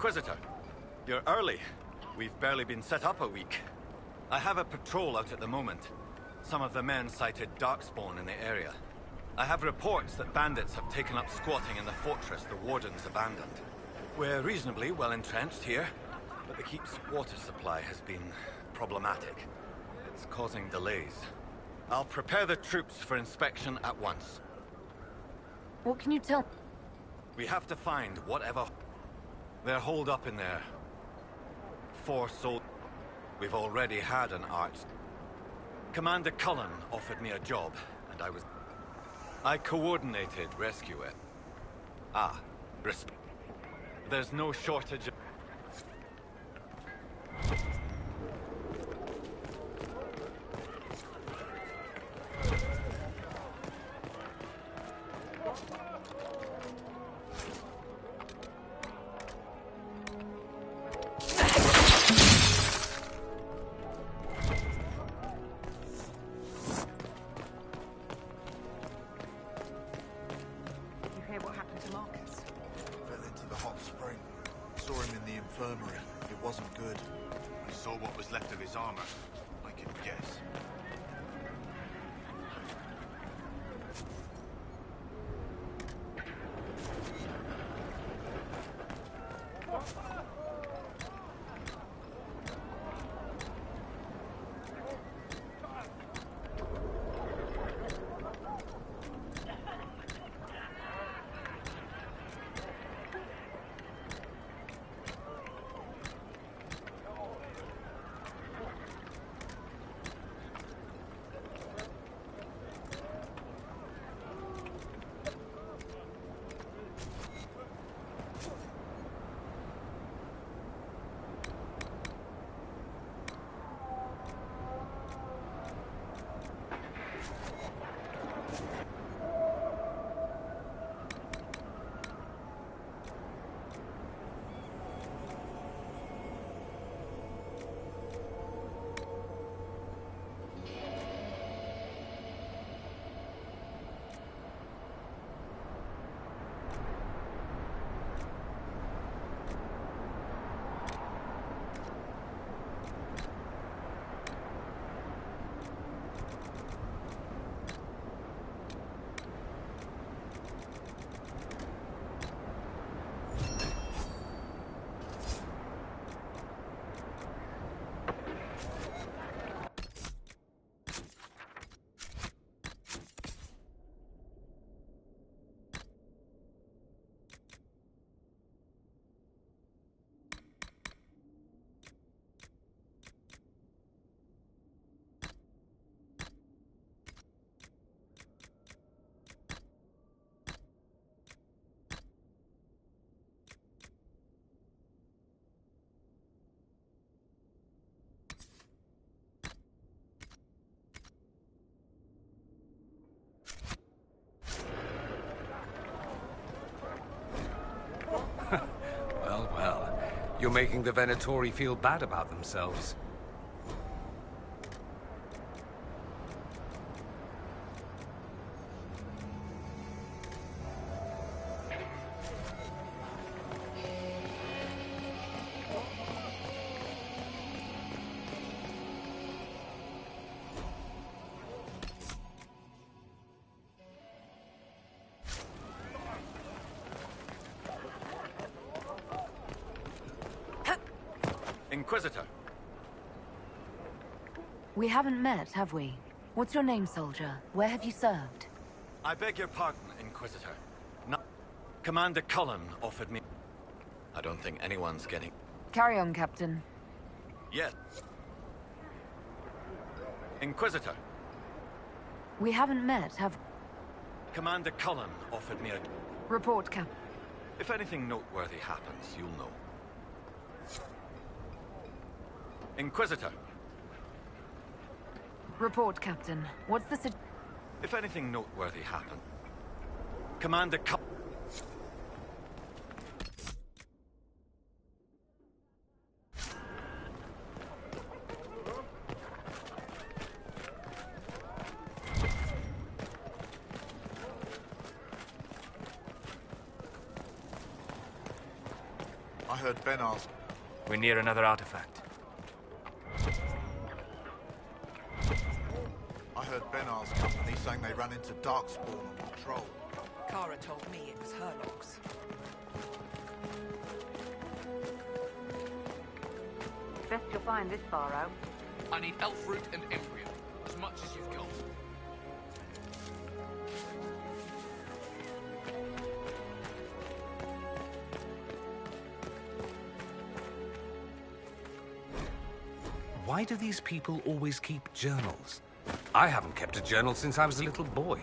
Inquisitor, you're early. We've barely been set up a week. I have a patrol out at the moment. Some of the men cited darkspawn in the area. I have reports that bandits have taken up squatting in the fortress the wardens abandoned. We're reasonably well entrenched here, but the keep's water supply has been problematic. It's causing delays. I'll prepare the troops for inspection at once. What can you tell? We have to find whatever... They're holed up in there. 4 soldiers. We've already had an arch. Commander Cullen offered me a job, and I coordinated rescue it. There's no shortage of... You're making the Venatori feel bad about themselves. Inquisitor. We haven't met, have we? What's your name, soldier? Where have you served? I beg your pardon, Inquisitor. Commander Cullen offered me... I don't think anyone's getting... Carry on, Captain. Yes. Inquisitor. We haven't met, have... Commander Cullen offered me a... Report, Cap. If anything noteworthy happens, you'll know. Inquisitor. Report, Captain. What's the If anything noteworthy happened... Commander Cullen... I heard Benar's... We're near another artifact. I heard Benar's company saying they ran into Darkspawn on patrol. Kara told me it was her logs. Best you'll find this far out. I need elf root and embryo. As much as you've got. Why do these people always keep journals? I haven't kept a journal since I was a little boy.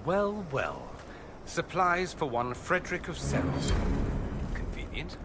Well, well. Supplies for one Frederick of Cells. Convenient.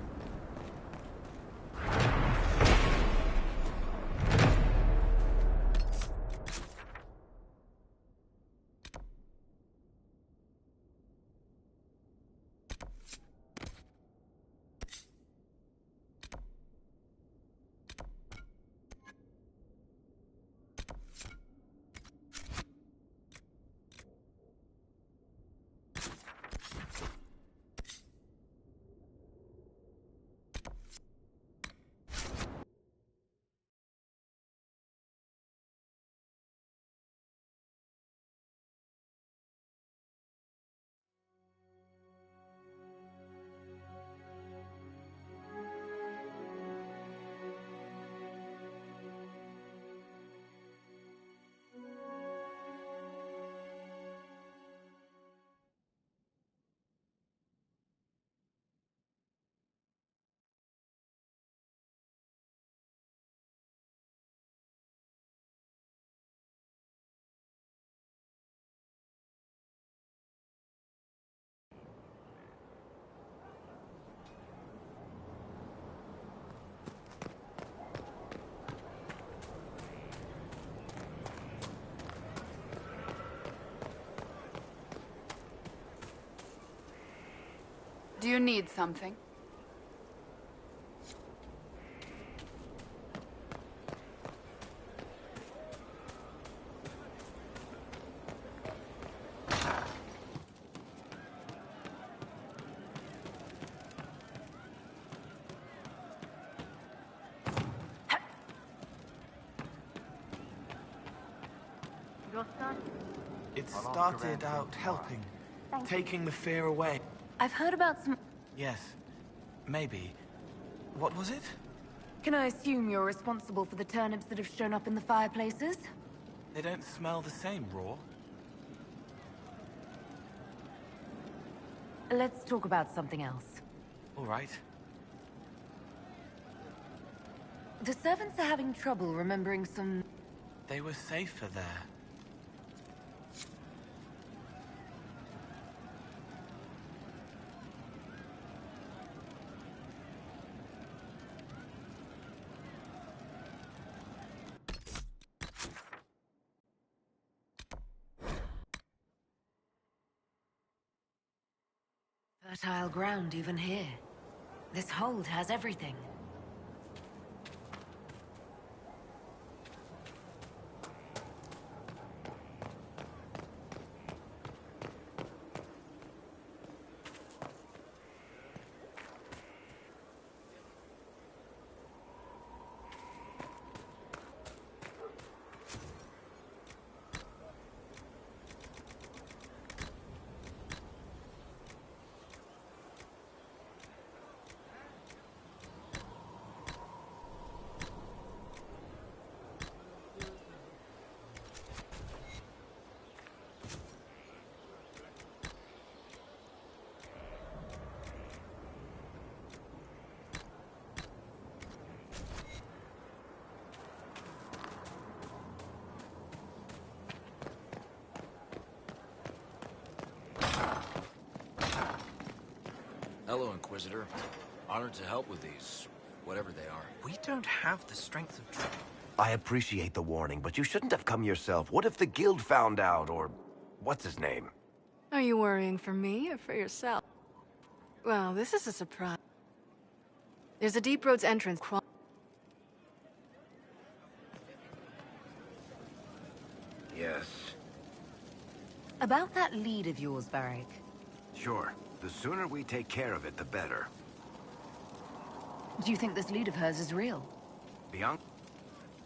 Do you need something? It started out helping, taking the fear away. I've heard about some... Yes, maybe. What was it? Can I assume you're responsible for the turnips that have shown up in the fireplaces? They don't smell the same raw. Let's talk about something else. All right. The servants are having trouble remembering some... They were safer there. Fertile ground even here. This hold has everything. Hello, Inquisitor. Honored to help with these, whatever they are. We don't have the strength of... I appreciate the warning, but you shouldn't have come yourself. What if the guild found out, or... what's his name? Are you worrying for me or for yourself? Well, this is a surprise. There's a Deep Roads entrance. Yes. About that lead of yours, Varric. Sure. The sooner we take care of it, the better. Do you think this lead of hers is real? Bianca?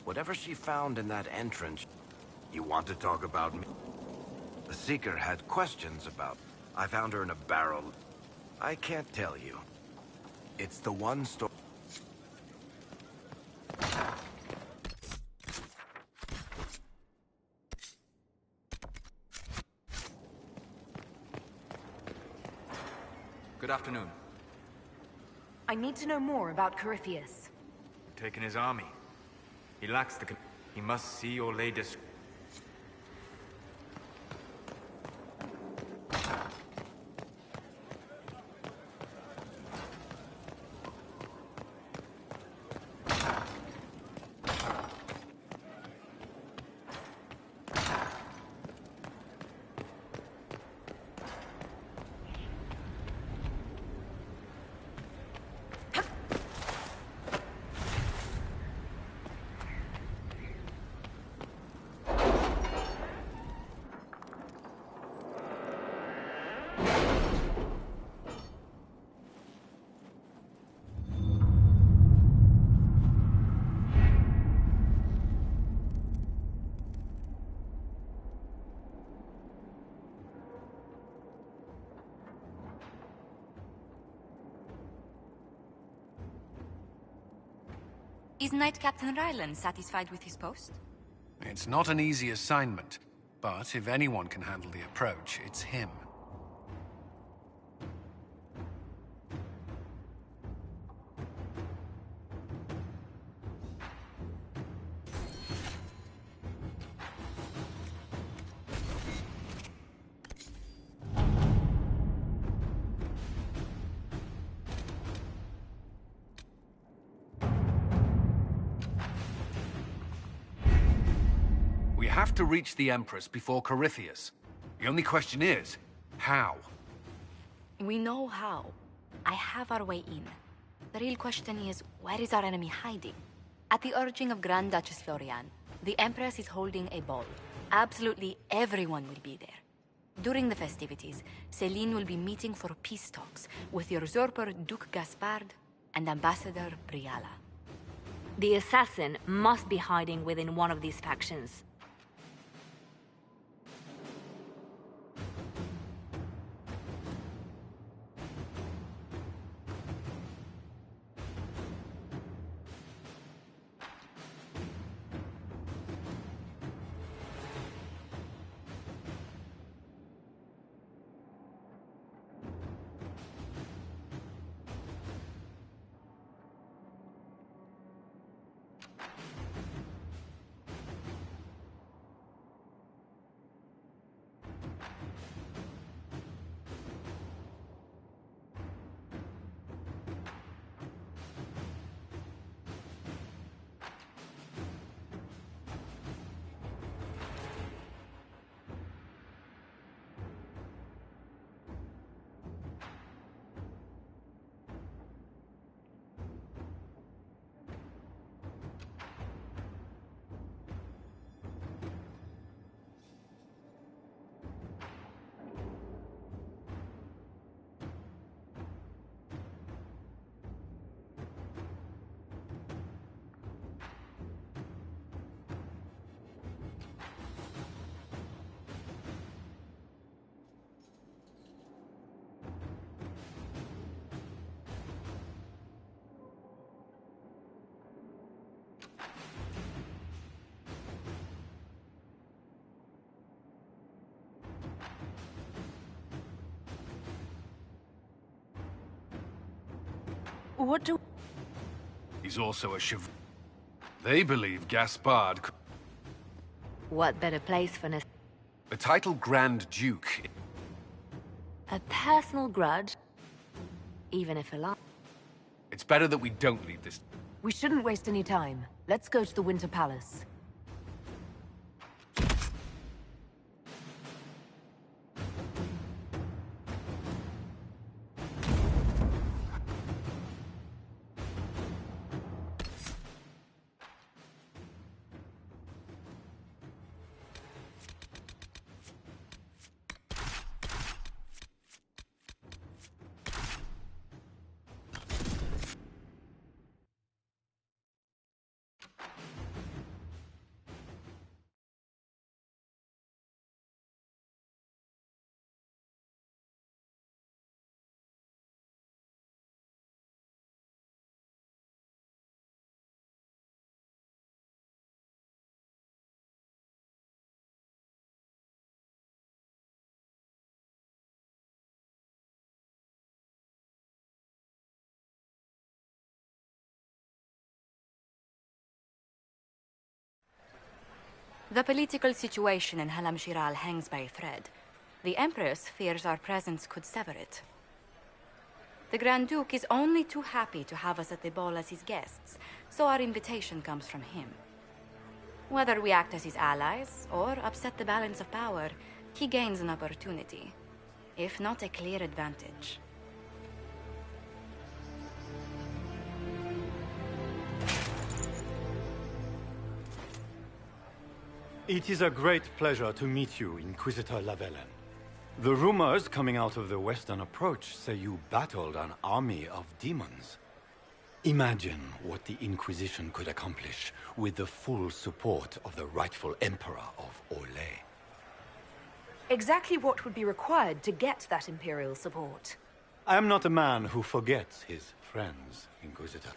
Whatever she found in that entrance... You want to talk about me? The Seeker had questions about... I found her in a barrel. I can't tell you. It's the one story... Good afternoon. I need to know more about Corypheus. We've taken his army. He lacks the... He must see your latest... Is Knight Captain Ryland satisfied with his post? It's not an easy assignment, but if anyone can handle the approach, it's him. We have to reach the Empress before Corypheus. The only question is, how? We know how. I have our way in. The real question is, where is our enemy hiding? At the urging of Grand Duchess Florian, the Empress is holding a ball. Absolutely everyone will be there. During the festivities, Céline will be meeting for peace talks with the usurper Duke Gaspard and Ambassador Briala. The assassin must be hiding within one of these factions. What do... He's also a They believe Gaspard... What better place for an... The title Grand Duke... A personal grudge, even if a lie. It's better that we don't leave this... We shouldn't waste any time. Let's go to the Winter Palace. The political situation in Halam Shiral hangs by a thread. The Empress fears our presence could sever it. The Grand Duke is only too happy to have us at the ball as his guests, so our invitation comes from him. Whether we act as his allies or upset the balance of power, he gains an opportunity, if not a clear advantage. It is a great pleasure to meet you, Inquisitor Lavellen. The rumors coming out of the Western Approach say you battled an army of demons. Imagine what the Inquisition could accomplish with the full support of the rightful Emperor of Orlais. Exactly what would be required to get that Imperial support? I am not a man who forgets his friends, Inquisitor.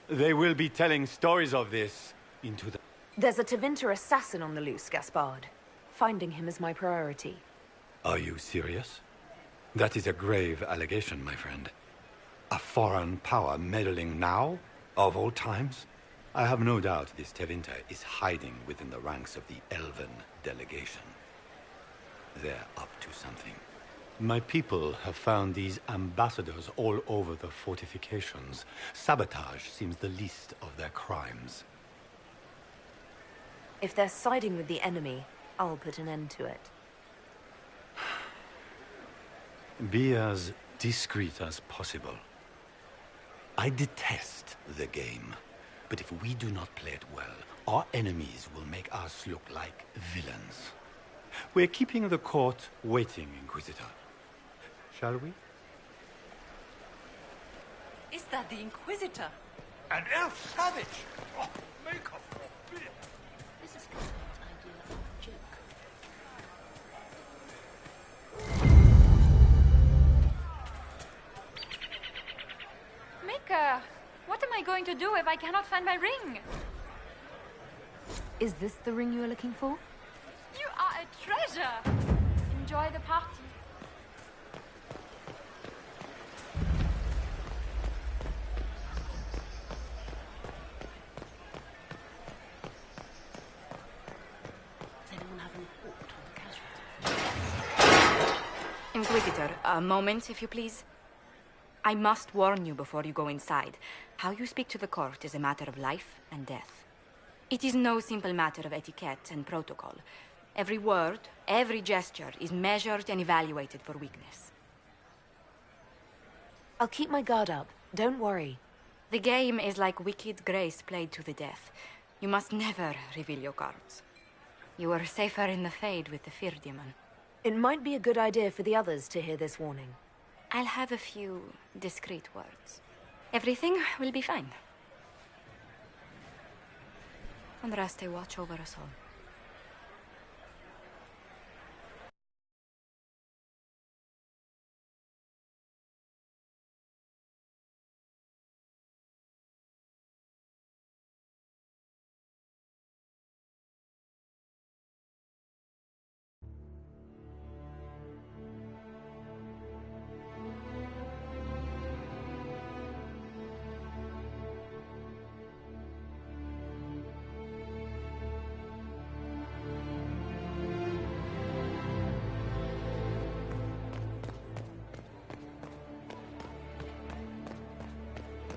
They will be telling stories of this into the... There's a Tevinter assassin on the loose, Gaspard. Finding him is my priority. Are you serious? That is a grave allegation, my friend. A foreign power meddling now, of all times? I have no doubt this Tevinter is hiding within the ranks of the Elven delegation. They're up to something. My people have found these ambassadors all over the fortifications. Sabotage seems the least of their crimes. If they're siding with the enemy, I'll put an end to it. Be as discreet as possible. I detest the game, but if we do not play it well, our enemies will make us look like villains. We're keeping the court waiting, Inquisitor. Shall we? Is that the Inquisitor? An elf savage! Oh, make a forbid! This is Constantine's idea of a joke. Mika, what am I going to do if I cannot find my ring? Is this the ring you were looking for? You are a treasure! Enjoy the party. Does anyone have a report on the casualties? Inquisitor, a moment, if you please. I must warn you before you go inside. How you speak to the court is a matter of life and death. It is no simple matter of etiquette and protocol. Every word, every gesture is measured and evaluated for weakness. I'll keep my guard up. Don't worry. The game is like Wicked Grace played to the death. You must never reveal your cards. You are safer in the Fade with the Fear Demon. It might be a good idea for the others to hear this warning. I'll have a few discreet words. Everything will be fine. Andraste, watch over us all.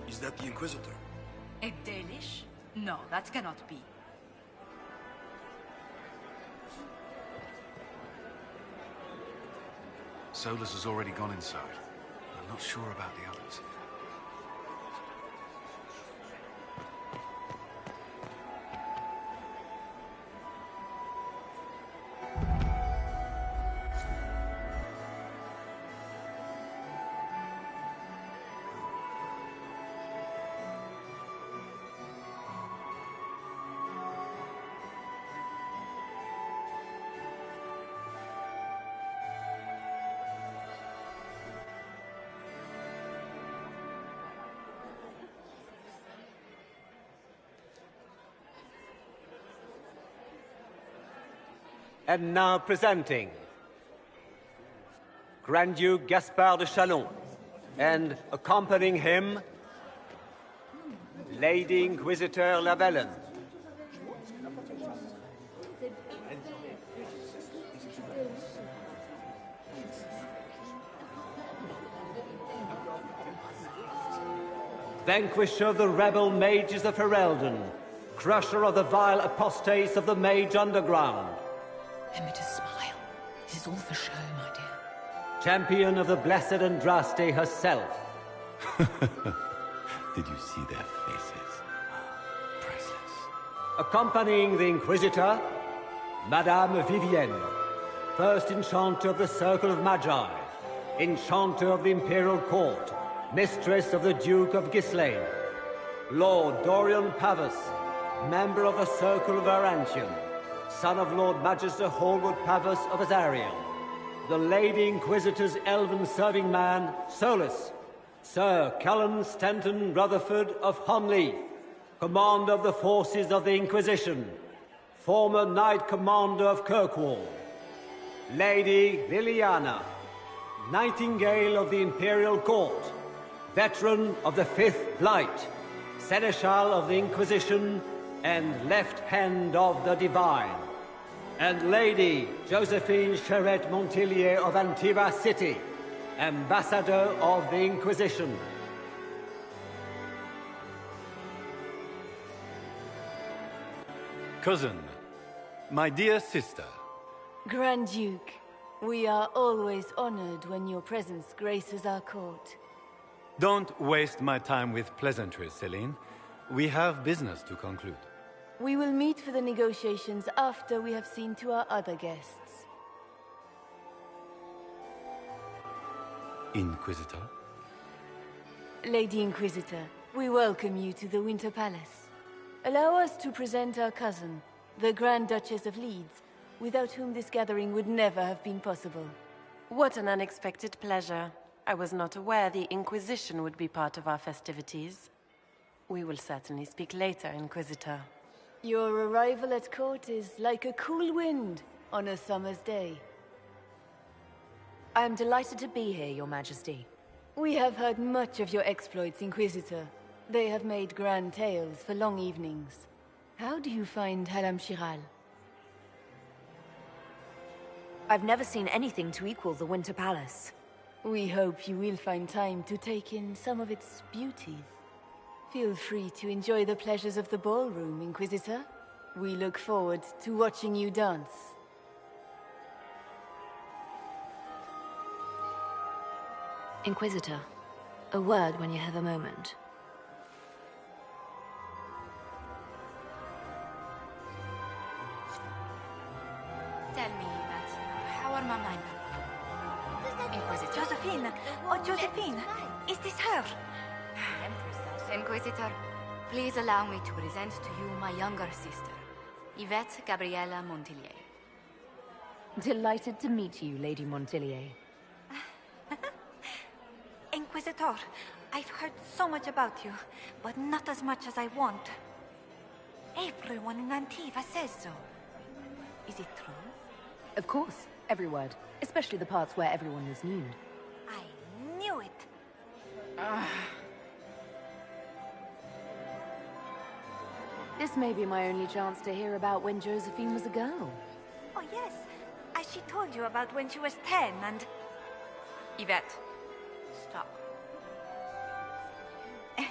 Is that the Inquisitor? A Dalish? No, that cannot be. Solus has already gone inside. I'm not sure about the others. And now presenting Grand Duke Gaspard de Chalon, and accompanying him, Lady Inquisitor Lavellen. Vanquisher of the rebel mages of Ferelden, crusher of the vile apostates of the Mage Underground. Emmett's smile. This is all for show, my dear. Champion of the blessed Andraste herself. Did you see their faces? Priceless. Accompanying the Inquisitor, Madame Vivienne, First Enchanter of the Circle of Magi, Enchanter of the Imperial Court, Mistress of the Duke of Ghislaine, Lord Dorian Pavus, Member of the Circle of Arantium, son of Lord Magister Hallward Pavus of Azariel, the Lady Inquisitor's elven serving man, Solus, Sir Callum Stanton Rutherford of Honleith, Commander of the Forces of the Inquisition, former Knight Commander of Kirkwall, Lady Liliana, Nightingale of the Imperial Court, veteran of the Fifth Blight, Seneschal of the Inquisition, and Left Hand of the Divine, and Lady Josephine Charette Montillier of Antiva City, Ambassador of the Inquisition. Cousin, my dear sister. Grand Duke, We are always honored when your presence graces our court. Don't waste my time with pleasantries, Celine. We have business to conclude. We will meet for the negotiations after we have seen to our other guests. Inquisitor? Lady Inquisitor, we welcome you to the Winter Palace. Allow us to present our cousin, the Grand Duchess of Leeds, without whom this gathering would never have been possible. What an unexpected pleasure. I was not aware the Inquisition would be part of our festivities. We will certainly speak later, Inquisitor. Your arrival at court is like a cool wind on a summer's day. I am delighted to be here, Your Majesty. We have heard much of your exploits, Inquisitor. They have made grand tales for long evenings. How do you find Halam Shiral? I've never seen anything to equal the Winter Palace. We hope you will find time to take in some of its beauties. Feel free to enjoy the pleasures of the ballroom, Inquisitor. We look forward to watching you dance. Inquisitor, a word when you have a moment. Tell me, Matt, how are Mama and Papa? Inquisitor. Josephine! Oh, Josephine! Is this her? Inquisitor, please allow me to present to you my younger sister, Yvette Gabriella Montillier. Delighted to meet you, Lady Montillier. Inquisitor, I've heard so much about you, but not as much as I want. Everyone in Antiva says so. Is it true? Of course, every word. Especially the parts where everyone was nude. I knew it! This may be my only chance to hear about when Josephine was a girl. Oh yes, as she told you about when she was 10 and... Yvette, stop. Can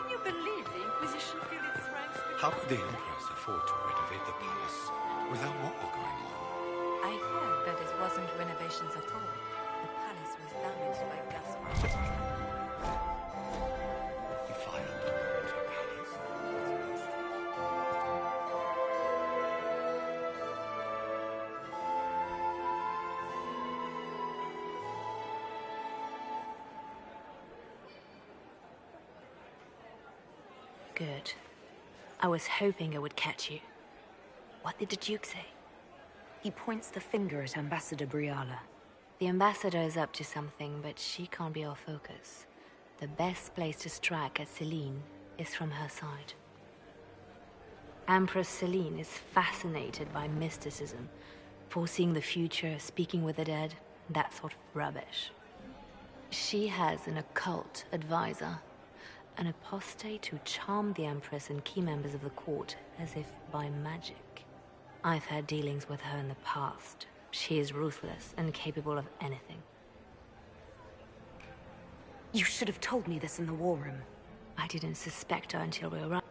you believe the Inquisition filled its ranks with... How could the Empress afford to renovate the palace without war going on? I heard that it wasn't renovations at all. The palace was damaged by gas fires. He fired the Winter Palace. Good. I was hoping I would catch you. What did the Duke say? He points the finger at Ambassador Briala. The ambassador is up to something, but she can't be our focus. The best place to strike at Celine is from her side. Empress Celine is fascinated by mysticism, foreseeing the future, speaking with the dead, that sort of rubbish. She has an occult advisor, an apostate who charmed the Empress and key members of the court as if by magic. I've had dealings with her in the past. She is ruthless and capable of anything. You should have told me this in the war room. I didn't suspect her until we arrived.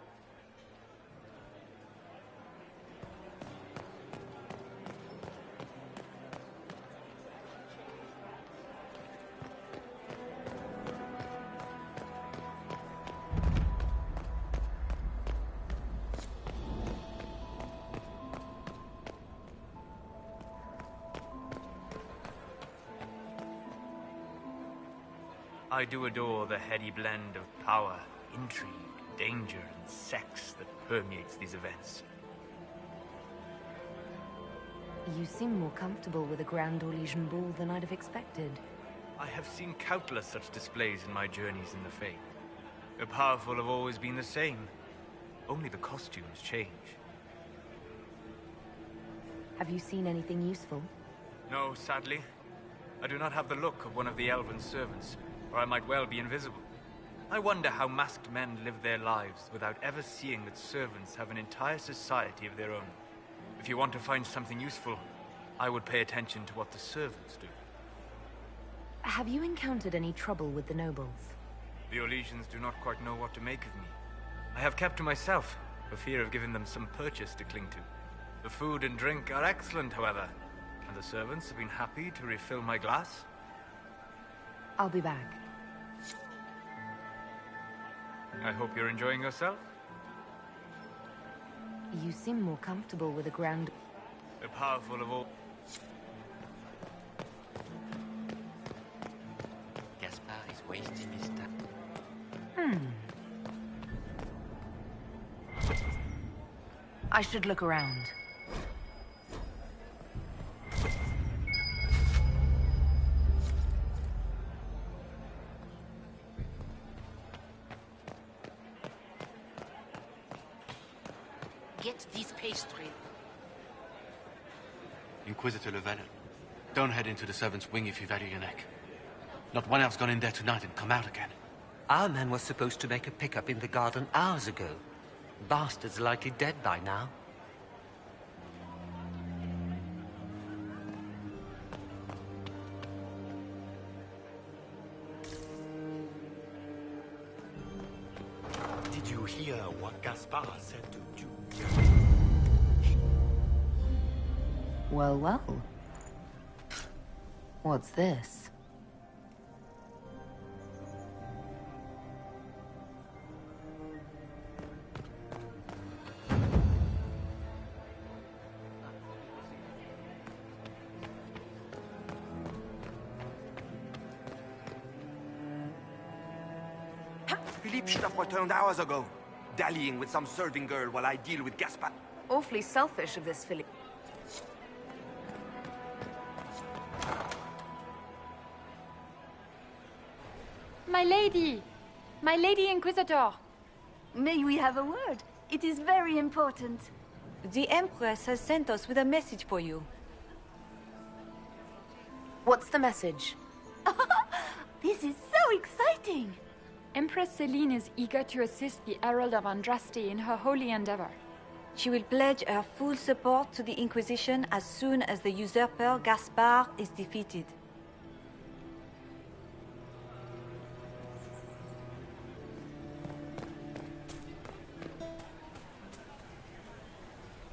I do adore the heady blend of power, intrigue, danger, and sex that permeates these events. You seem more comfortable with a Grand Orlesian ball than I'd have expected. I have seen countless such displays in my journeys in the Fae. The powerful have always been the same. Only the costumes change. Have you seen anything useful? No, sadly. I do not have the look of one of the elven servants, or I might well be invisible. I wonder how masked men live their lives without ever seeing that servants have an entire society of their own. If you want to find something useful, I would pay attention to what the servants do. Have you encountered any trouble with the nobles? The Orlesians do not quite know what to make of me. I have kept to myself, for fear of giving them some purchase to cling to. The food and drink are excellent, however, and the servants have been happy to refill my glass. I'll be back. I hope you're enjoying yourself. You seem more comfortable with a grand... The powerful of all... Gaspar is wasting his time. I should look around. Get this pastry. Inquisitor Llewellyn, don't head into the servants' wing if you value your neck. Not one else gone in there tonight and come out again. Our man was supposed to make a pickup in the garden hours ago. Bastard's likely dead by now. Did you hear what Gaspar said to you? Well, well. What's this? Philippe should have returned hours ago, dallying with some serving girl while I deal with Gaspar. Awfully selfish of this Philippe. My lady Inquisitor! May we have a word? It is very important. The Empress has sent us with a message for you. What's the message? This is so exciting! Empress Celine is eager to assist the Herald of Andraste in her holy endeavor. She will pledge her full support to the Inquisition as soon as the usurper Gaspar is defeated.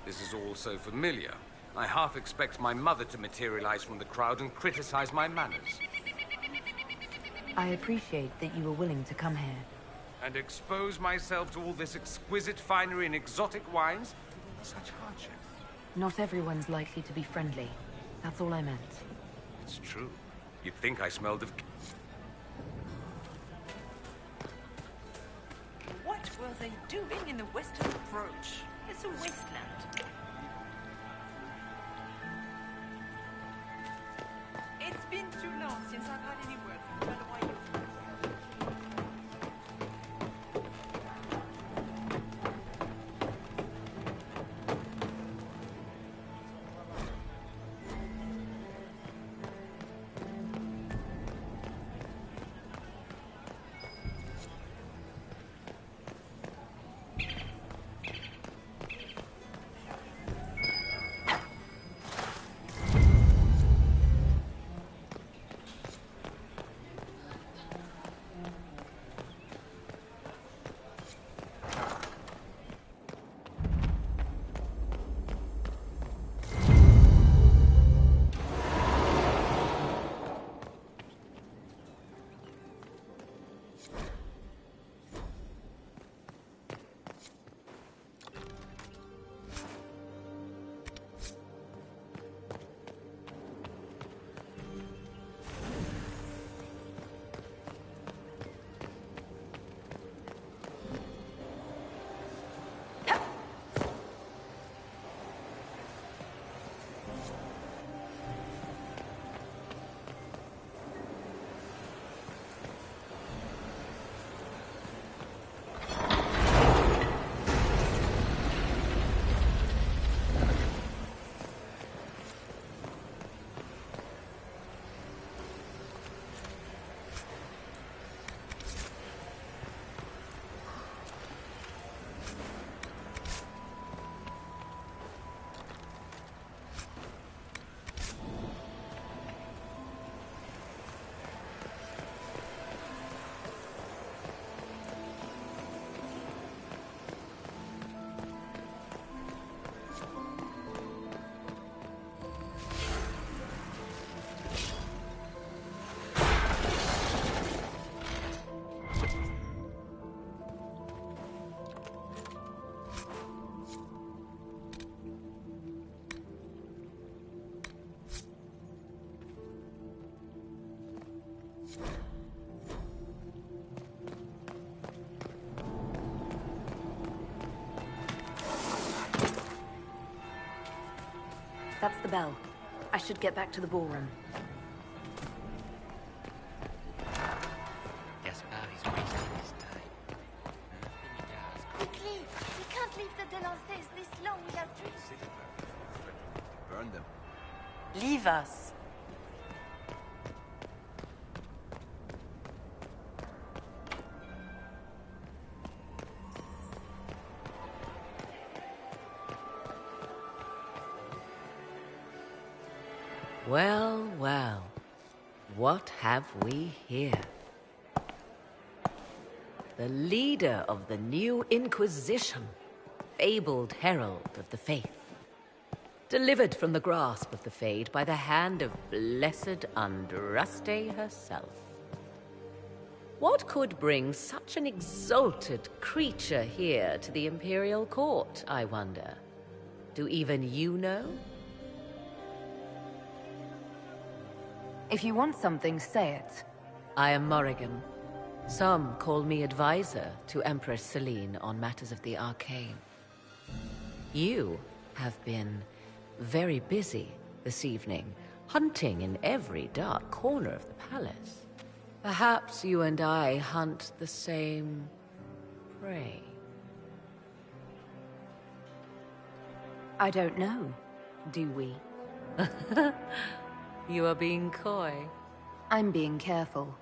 This is all so familiar. I half expect my mother to materialize from the crowd and criticize my manners. I appreciate that you were willing to come here. And expose myself to all this exquisite finery and exotic wines? Such hardship. Not everyone's likely to be friendly. That's all I meant. It's true. You'd think I smelled of... What were they doing in the western approach? It's a wasteland. It's been too long since I've had any word from Colonel White. bell. I should get back to the ballroom. Gaspard is wasting his time. Quickly! We can't leave the Delancés this long without drinks. Burn them. Leave us. Well, well. What have we here? The leader of the new Inquisition, fabled herald of the faith. Delivered from the grasp of the Fade by the hand of blessed Andraste herself. What could bring such an exalted creature here to the Imperial Court, I wonder? Do even you know? If you want something, say it. I am Morrigan. Some call me advisor to Empress Celine on matters of the arcane. You have been very busy this evening, hunting in every dark corner of the palace. Perhaps you and I hunt the same prey. I don't know. Do we? You are being coy. I'm being careful.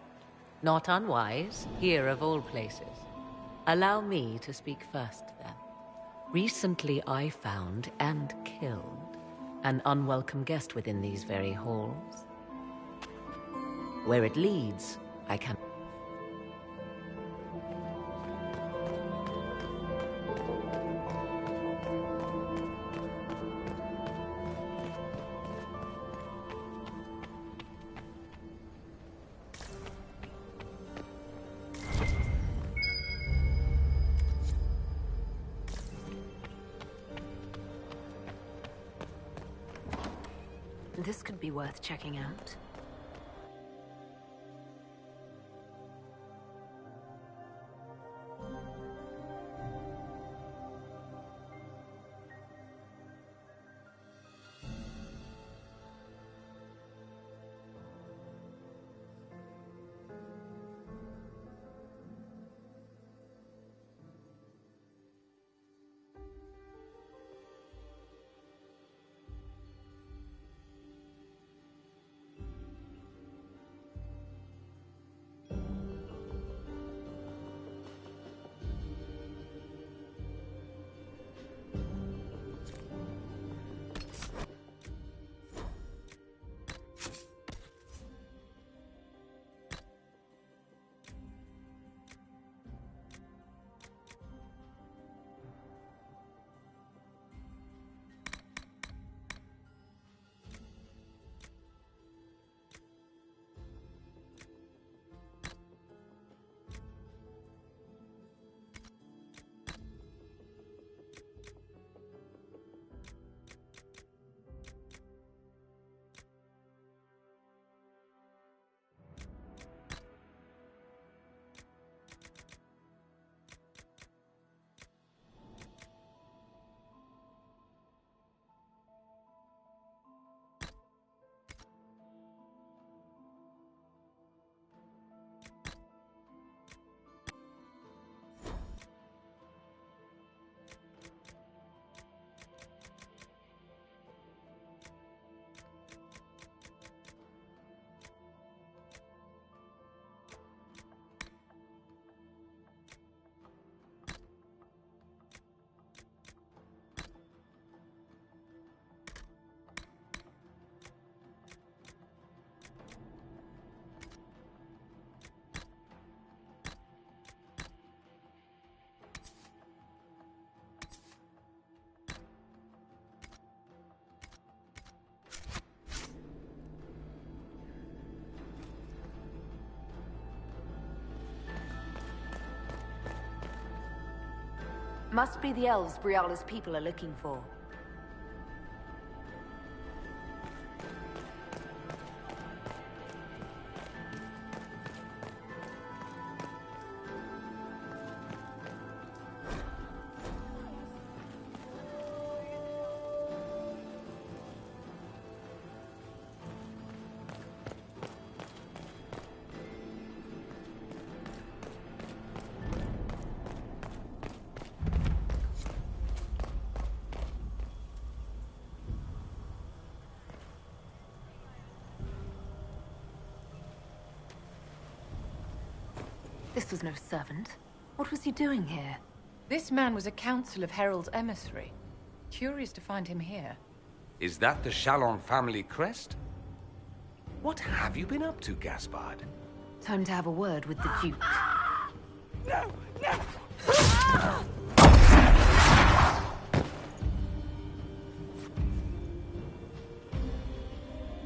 Not unwise, here of all places. Allow me to speak first, then. Recently I found and killed an unwelcome guest within these very halls. Where it leads, I can... This could be worth checking out. Must be the elves Briala's people are looking for. This was no servant. What was he doing here? This man was a council of Herald's emissary. Curious to find him here. Is that the Chalon family crest? What have you been up to, Gaspard? Time to have a word with the Duke. No! No!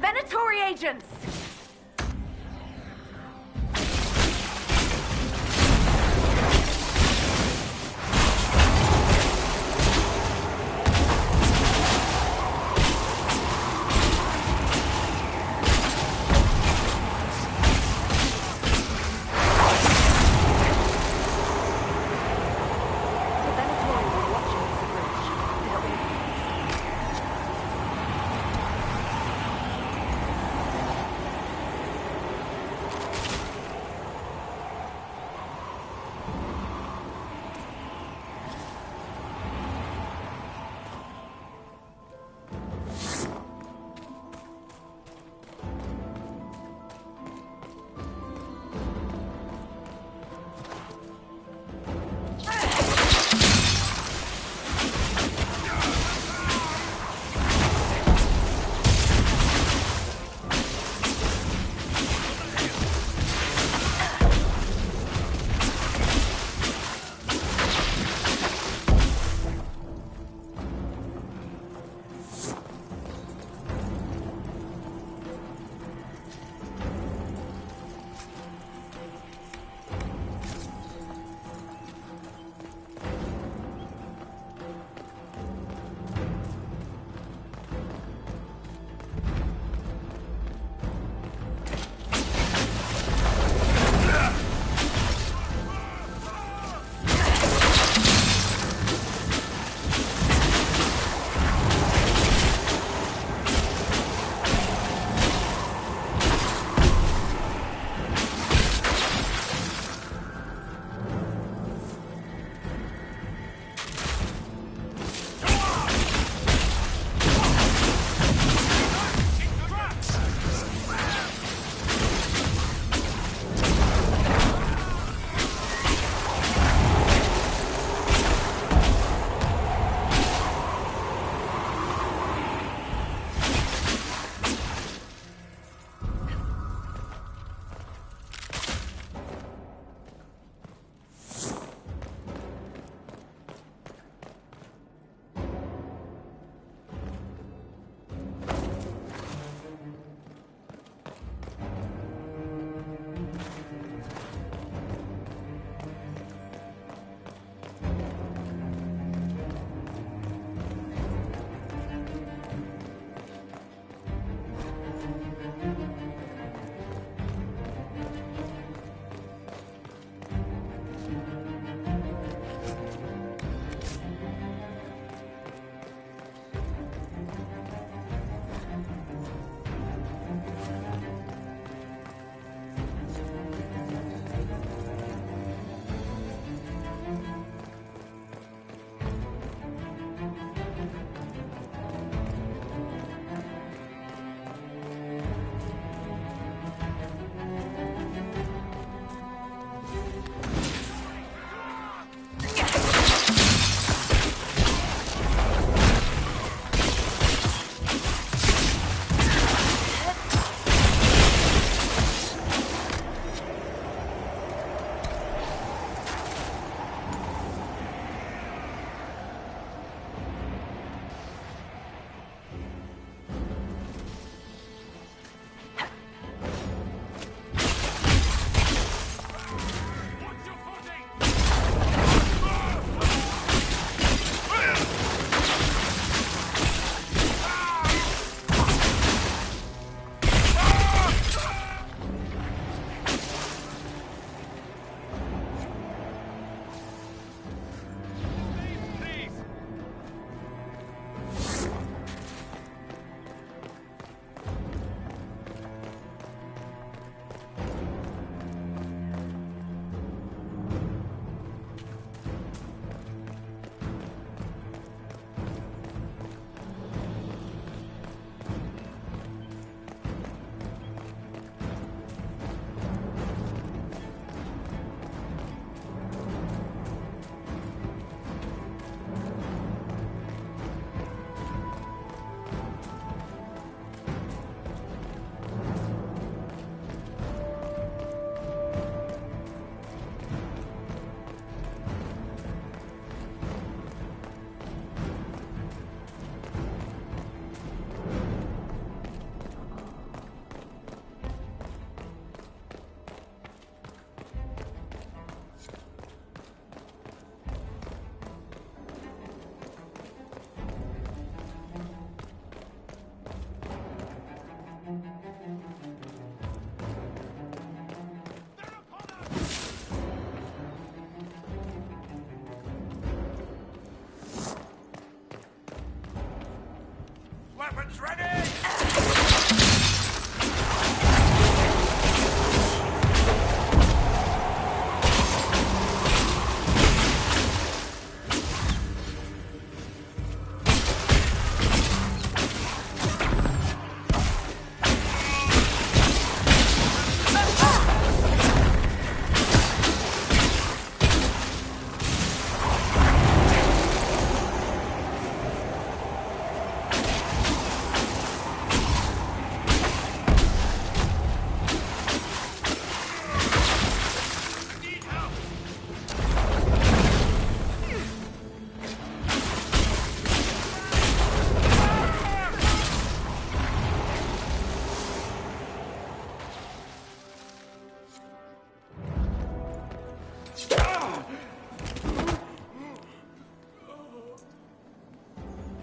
Venatori agents!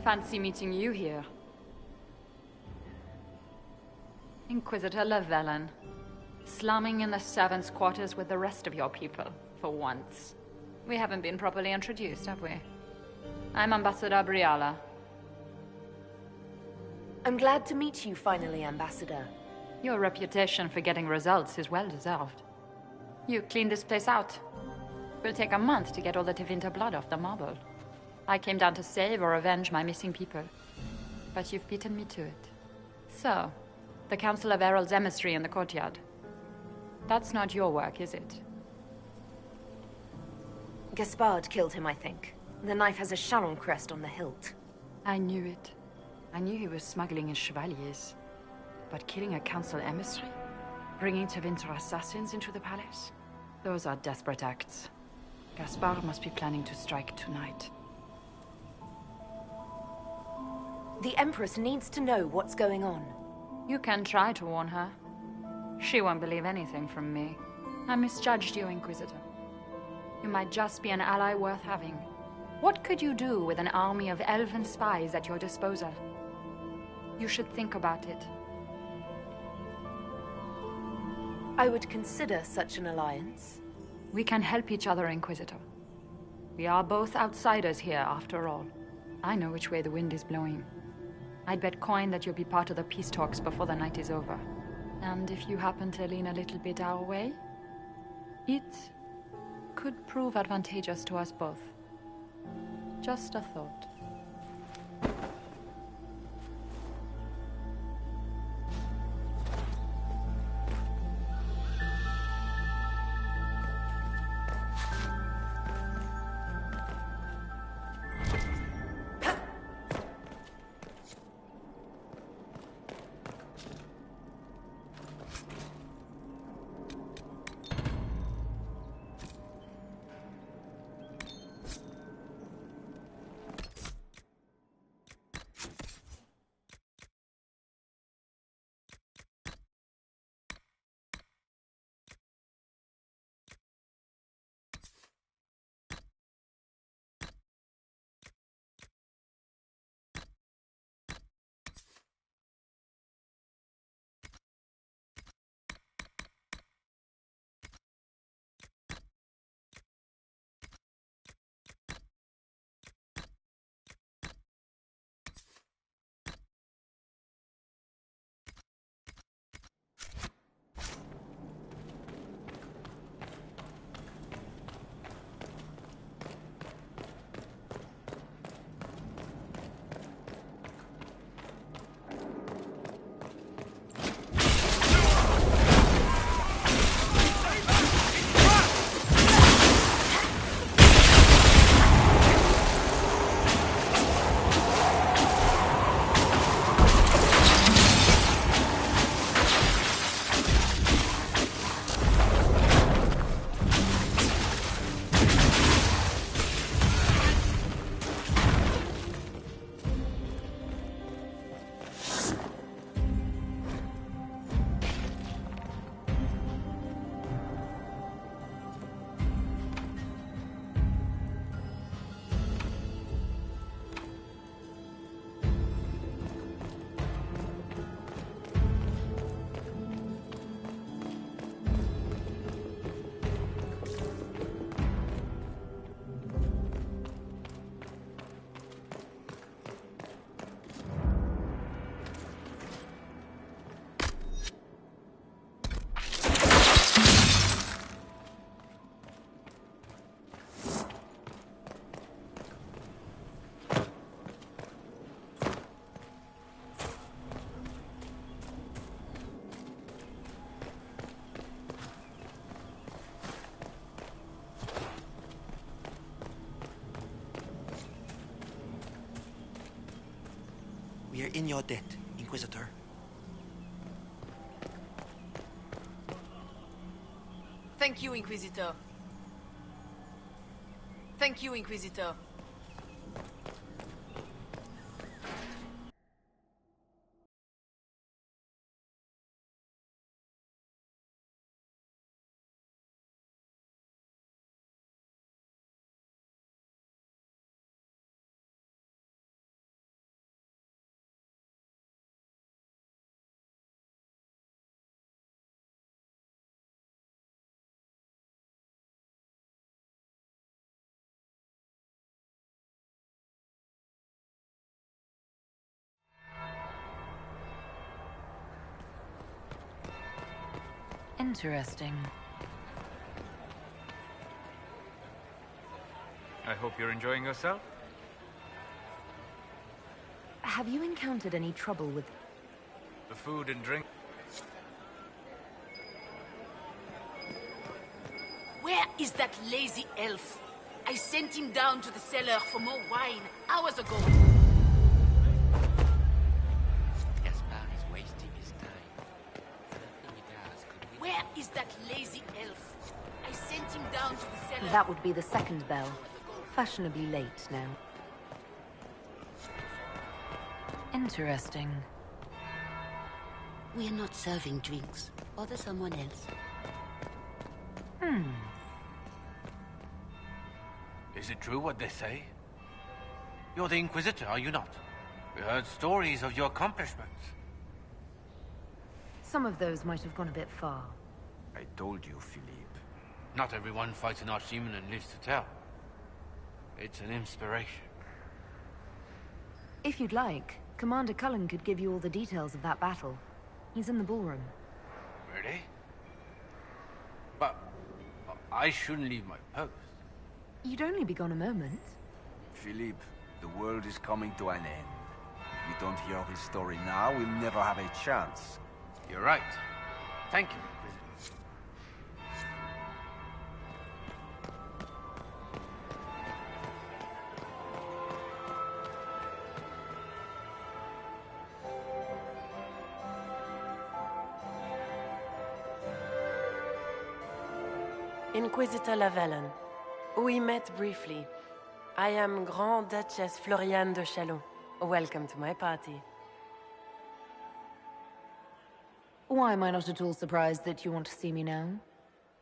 Fancy meeting you here. Inquisitor Llewellyn. Slumming in the servants' quarters with the rest of your people, for once. We haven't been properly introduced, have we? I'm Ambassador Briala. I'm glad to meet you finally, Ambassador. Your reputation for getting results is well deserved. You cleaned this place out. Will take a month to get all the Tevinter blood off the marble. I came down to save or avenge my missing people. But you've beaten me to it. So, the Council of Herald's emissary in the courtyard. That's not your work, is it? Gaspard killed him, I think. The knife has a Charon crest on the hilt. I knew it. I knew he was smuggling in chevaliers. But killing a council emissary? Bringing Tevinter assassins into the palace? Those are desperate acts. Gaspard must be planning to strike tonight. The Empress needs to know what's going on. You can try to warn her. She won't believe anything from me. I misjudged you, Inquisitor. You might just be an ally worth having. What could you do with an army of elven spies at your disposal? You should think about it. I would consider such an alliance. We can help each other, Inquisitor. We are both outsiders here, after all. I know which way the wind is blowing. I'd bet coin that you'll be part of the peace talks before the night is over. And if you happen to lean a little bit our way, it could prove advantageous to us both. Just a thought. We are in your debt, Inquisitor. Thank you, Inquisitor. Thank you, Inquisitor. Interesting. I hope you're enjoying yourself. Have you encountered any trouble with... The food and drink? Where is that lazy elf? I sent him down to the cellar for more wine hours ago. Gaspar is wasting his time. Nothing he does could be... Where is that lazy elf? I sent him down to the cellar. That would be the second bell. Fashionably late now. Interesting. We are not serving drinks. Bother someone else. Is it true what they say? You're the Inquisitor, are you not? We heard stories of your accomplishments. Some of those might have gone a bit far. I told you, Philippe. Not everyone fights an archdemon and lives to tell. It's an inspiration. If you'd like, Commander Cullen could give you all the details of that battle. He's in the ballroom. Really? But I shouldn't leave my post. You'd only be gone a moment. Philippe, the world is coming to an end. If we don't hear his story now, we'll never have a chance. You're right. Thank you, Inquisitor. Inquisitor Lavellen. We met briefly. I am Grand Duchess Floriane de Chalon. Welcome to my party. Why am I not at all surprised that you want to see me now?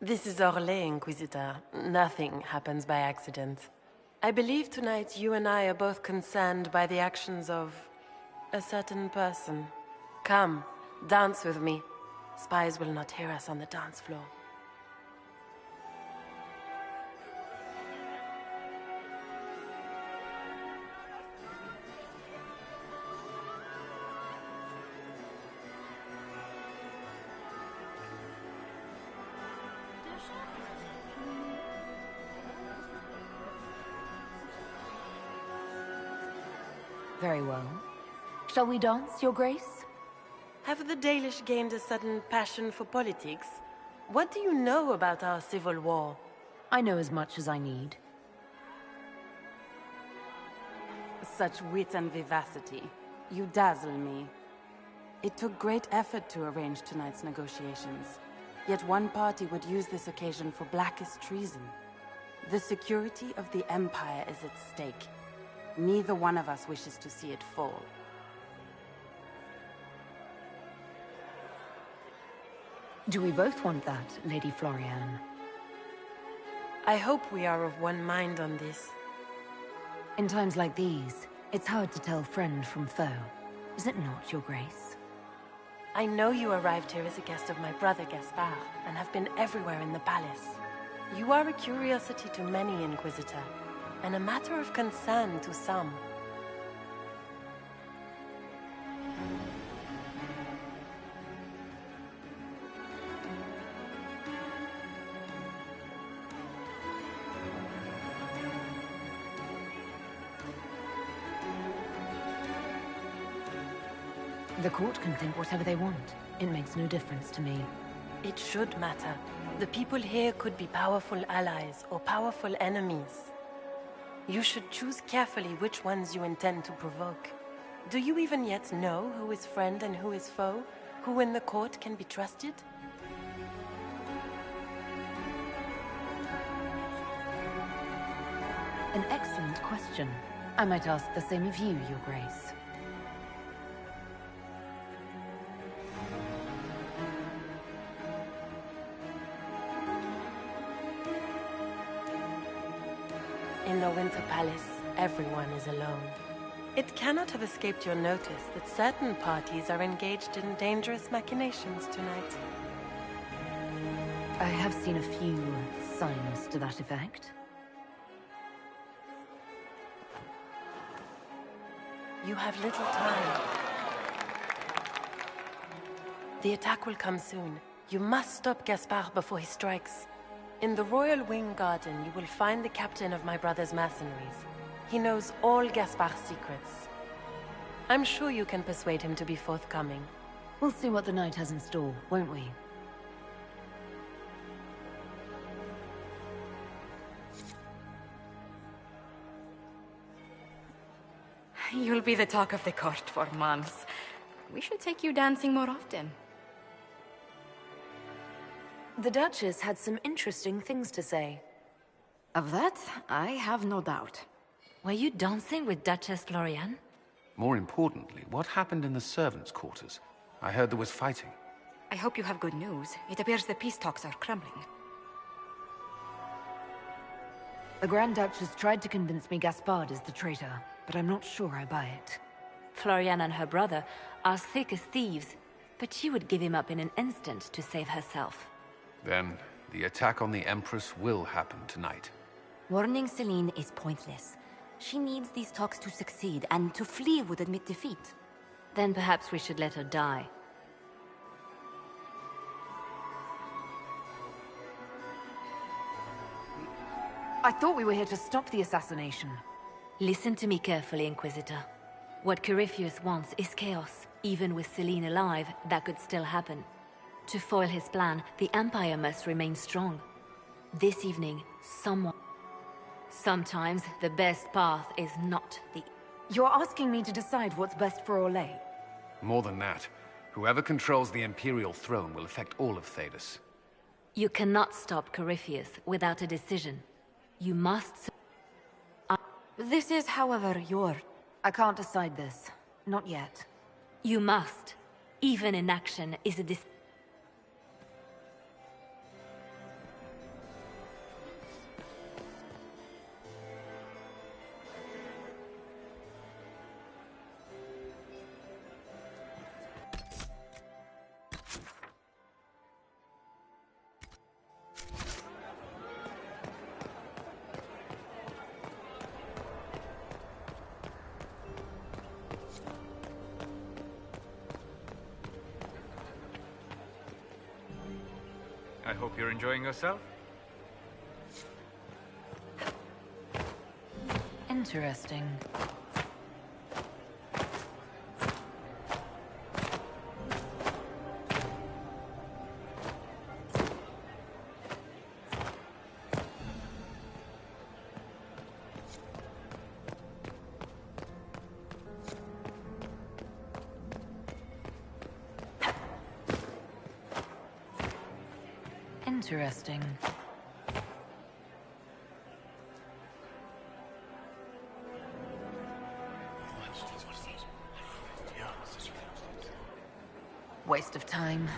This is Orlais, Inquisitor. Nothing happens by accident. I believe tonight you and I are both concerned by the actions of a certain person. Come, dance with me. Spies will not hear us on the dance floor. Very well. Shall we dance, Your Grace? Have the Dalish gained a sudden passion for politics? What do you know about our civil war? I know as much as I need. Such wit and vivacity. You dazzle me. It took great effort to arrange tonight's negotiations. Yet one party would use this occasion for blackest treason. The security of the Empire is at stake. Neither one of us wishes to see it fall. Do we both want that, Lady Floriane? I hope we are of one mind on this. In times like these, it's hard to tell friend from foe. Is it not, Your Grace? I know you arrived here as a guest of my brother Gaspar, and have been everywhere in the palace. You are a curiosity to many, Inquisitor, and a matter of concern to some. The court can think whatever they want. It makes no difference to me. It should matter. The people here could be powerful allies or powerful enemies. You should choose carefully which ones you intend to provoke. Do you even yet know who is friend and who is foe? Who in the court can be trusted? An excellent question. I might ask the same of you, Your Grace. In the Winter Palace, everyone is alone. It cannot have escaped your notice that certain parties are engaged in dangerous machinations tonight. I have seen a few signs to that effect. You have little time. The attack will come soon. You must stop Gaspard before he strikes. In the Royal Wing Garden, you will find the captain of my brother's mercenaries. He knows all Gaspard's secrets. I'm sure you can persuade him to be forthcoming. We'll see what the night has in store, won't we? You'll be the talk of the court for months. We should take you dancing more often. The Duchess had some interesting things to say. Of that, I have no doubt. Were you dancing with Duchess Lorian? More importantly, what happened in the servants' quarters? I heard there was fighting. I hope you have good news. It appears the peace talks are crumbling. The Grand Duchess tried to convince me Gaspard is the traitor, but I'm not sure I buy it. Florian and her brother are thick as thieves, but she would give him up in an instant to save herself. Then, the attack on the Empress will happen tonight. Warning Celine is pointless. She needs these talks to succeed, and to flee would admit defeat. Then perhaps we should let her die. I thought we were here to stop the assassination. Listen to me carefully, Inquisitor. What Corypheus wants is chaos. Even with Celine alive, that could still happen. To foil his plan, the Empire must remain strong. This evening, Sometimes the best path is not the... You're asking me to decide what's best for Orlais. More than that, whoever controls the Imperial throne will affect all of Thedas. You cannot stop Corypheus without a decision. You must... This is, however, your... I can't decide this. Not yet. You must. Even inaction is a decision. I hope you're enjoying yourself. Interesting. Interesting. Waste of time.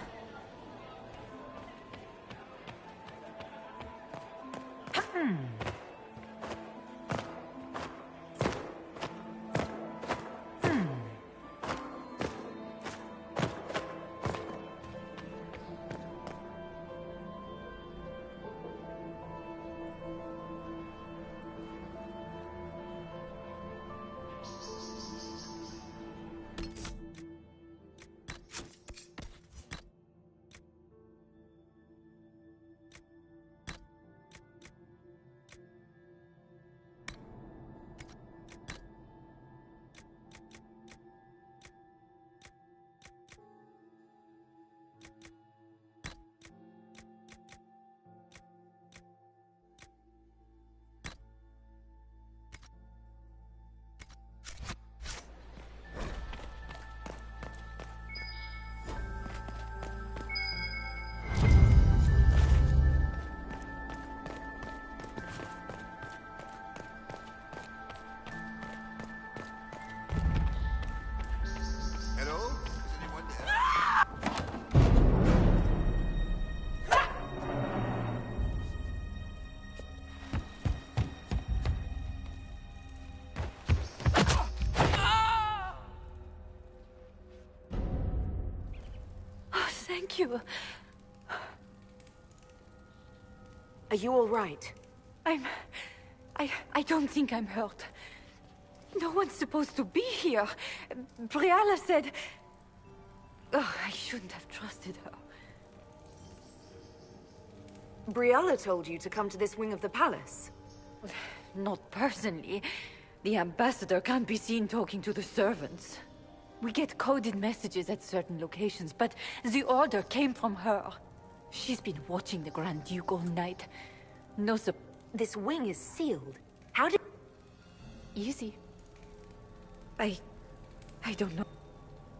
Thank you. Are you all right? I don't think I'm hurt. No one's supposed to be here. Briala said... Oh, I shouldn't have trusted her. Briala told you to come to this wing of the palace. Not personally. The ambassador can't be seen talking to the servants. We get coded messages at certain locations, but the order came from her. She's been watching the Grand Duke all night. No This wing is sealed. How did... Easy. I don't know.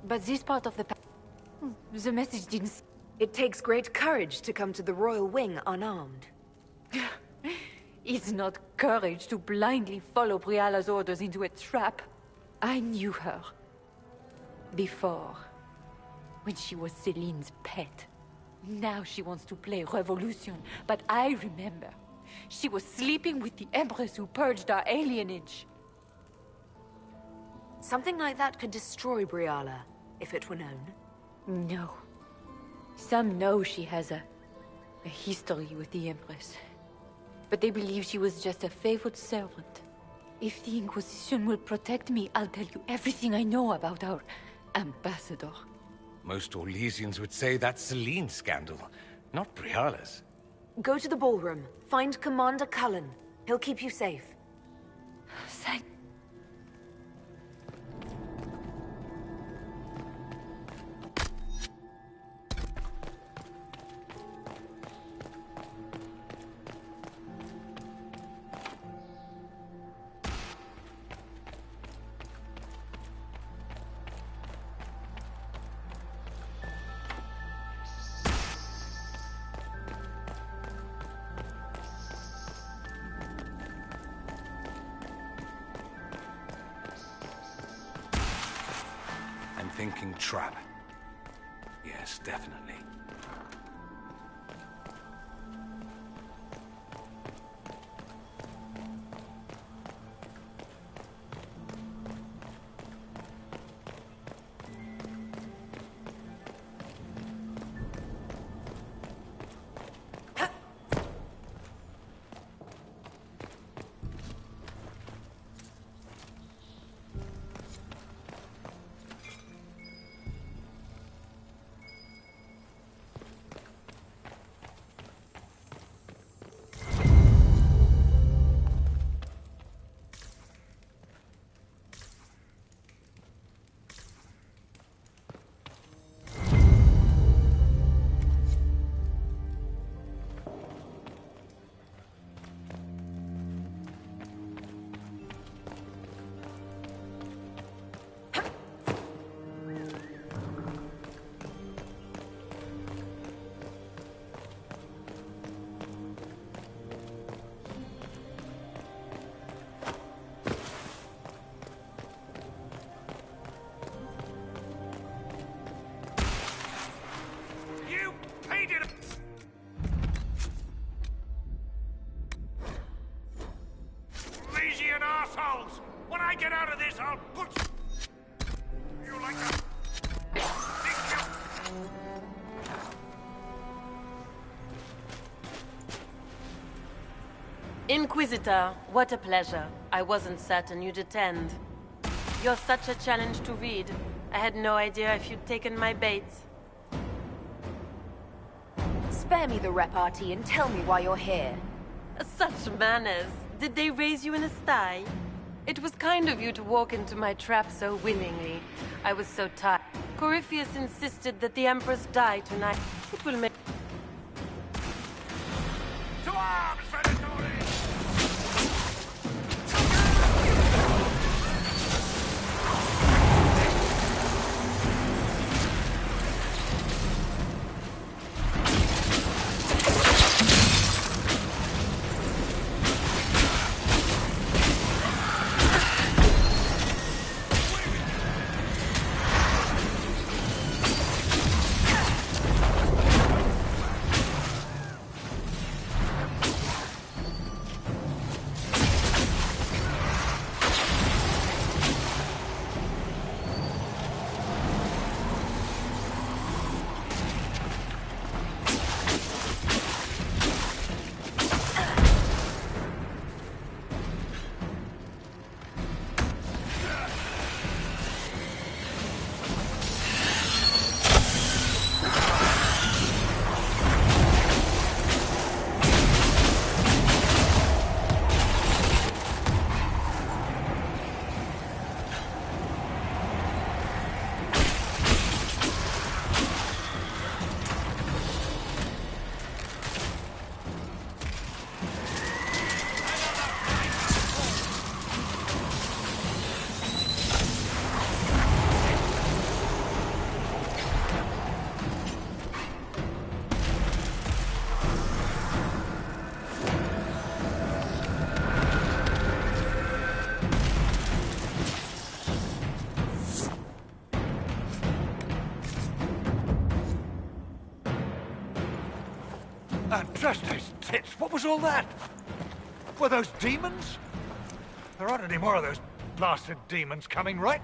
But this part of the message didn't... It takes great courage to come to the royal wing unarmed. It's not courage to blindly follow Briala's orders into a trap. I knew her. Before. When she was Celine's pet. Now she wants to play revolution, but I remember. She was sleeping with the Empress who purged our alienage. Something like that could destroy Briala, if it were known. No. Some know she has a history with the Empress. But they believe she was just a favored servant. If the Inquisition will protect me, I'll tell you everything I know about our ambassador. Most Orlesians would say that's Celine's scandal, not Briala's. Go to the ballroom. Find Commander Cullen. He'll keep you safe. Thank... Thinking trap. Yes, definitely. Inquisitor, what a pleasure. I wasn't certain you'd attend. You're such a challenge to read. I had no idea if you'd taken my bait. Spare me the repartee and tell me why you're here. Such manners. Did they raise you in a sty? It was kind of you to walk into my trap so willingly. I was so tired. Corypheus insisted that the Empress die tonight. It will make... To arms, Venatori! Andraste's tits, what was all that? Were those demons? There aren't any more of those blasted demons coming, right?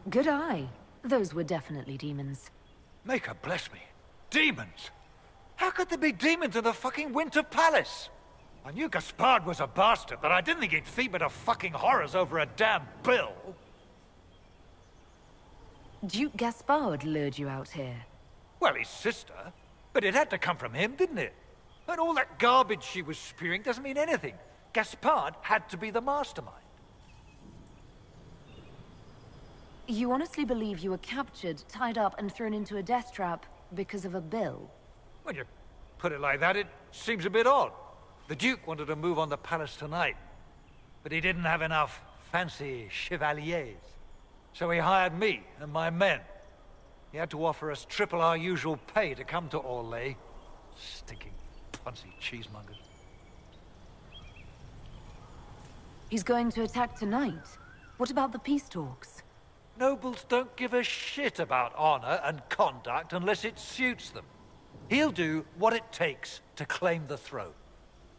Good eye. Those were definitely demons. Maker bless me. Demons? How could there be demons in the fucking Winter Palace? I knew Gaspard was a bastard, but I didn't think he'd feed me to fucking horrors over a damn bill. Duke Gaspard lured you out here. Well, his sister. But it had to come from him, didn't it? And all that garbage she was spewing doesn't mean anything. Gaspard had to be the mastermind. You honestly believe you were captured, tied up, and thrown into a death trap because of a bill? When you put it like that, it seems a bit odd. The Duke wanted to move on the palace tonight, but he didn't have enough fancy chevaliers. So he hired me and my men. He had to offer us triple our usual pay to come to Orlais. Stinking, punsy cheesemongers. He's going to attack tonight. What about the peace talks? Nobles don't give a shit about honor and conduct unless it suits them. He'll do what it takes to claim the throne.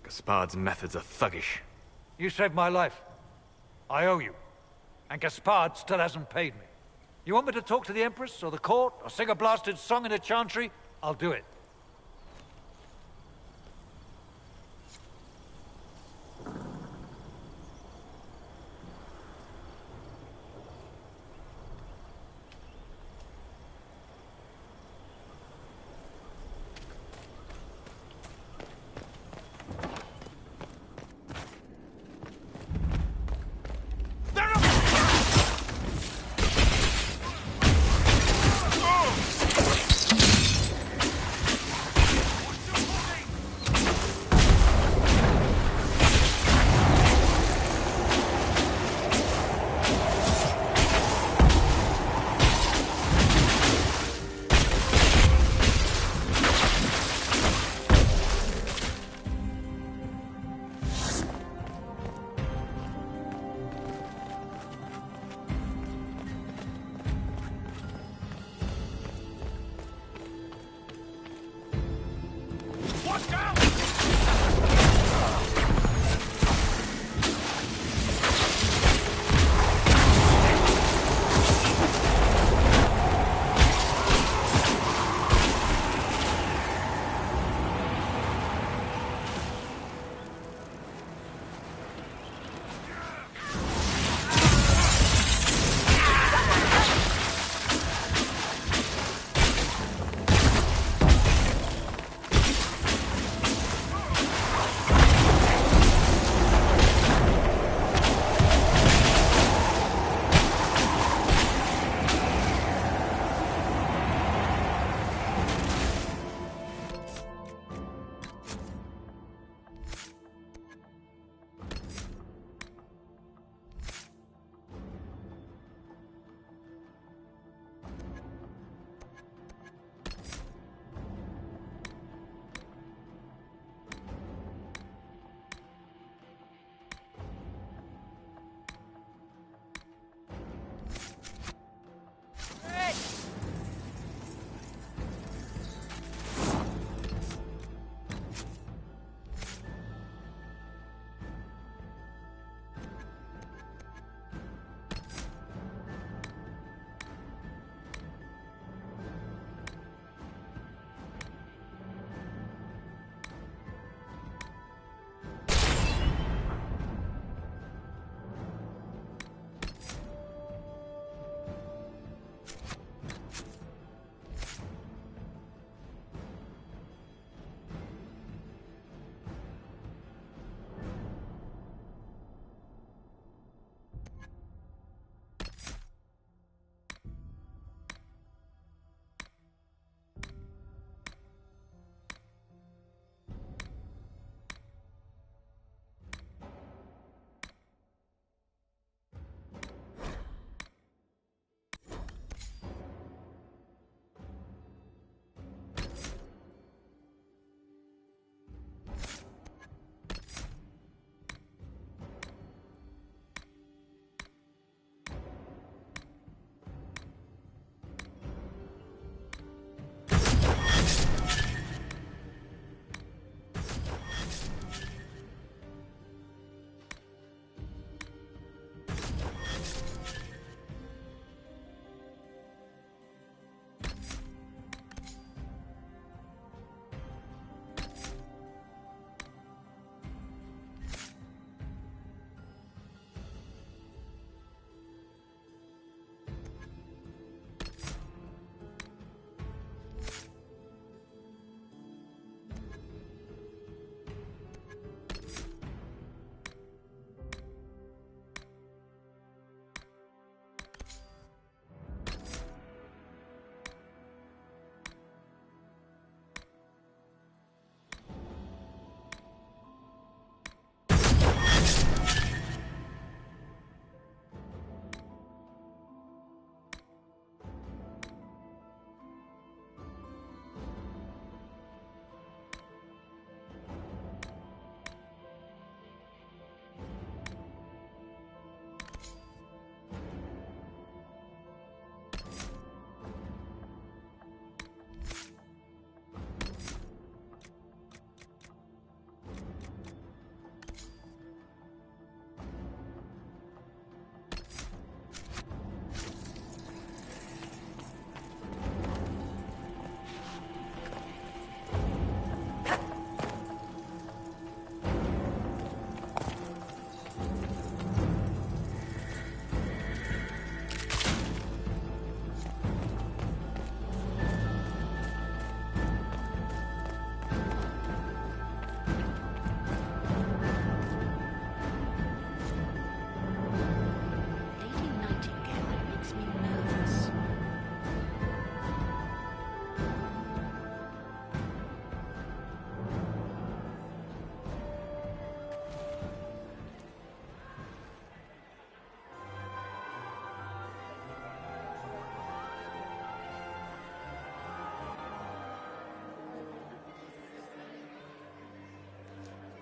Gaspard's methods are thuggish. You saved my life. I owe you. And Gaspard still hasn't paid me. You want me to talk to the Empress, or the court, or sing a blasted song in a chantry? I'll do it.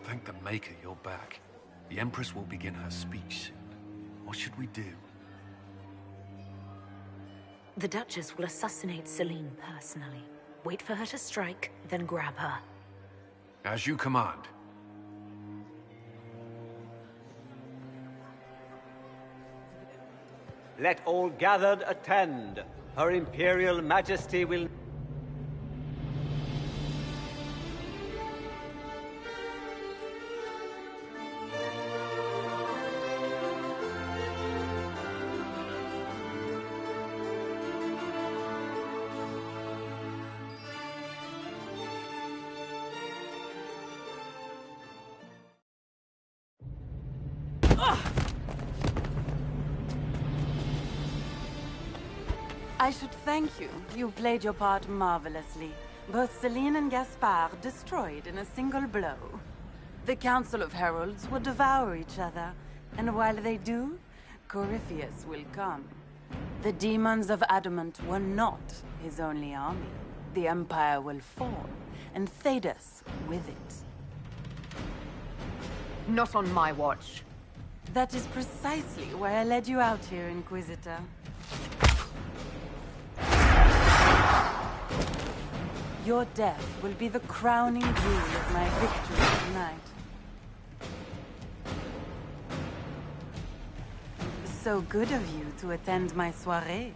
Thank the Maker you're back. The Empress will begin her speech soon. What should we do? The Duchess will assassinate Celine personally. Wait for her to strike, then grab her. As you command. Let all gathered attend. Her Imperial Majesty will... I should thank you. You played your part marvelously. Both Celine and Gaspard destroyed in a single blow. The Council of Heralds will devour each other, and while they do, Corypheus will come. The demons of Adamant were not his only army. The Empire will fall, and Thedas with it. Not on my watch. That is precisely why I led you out here, Inquisitor. Your death will be the crowning jewel of my victory tonight. So good of you to attend my soirée.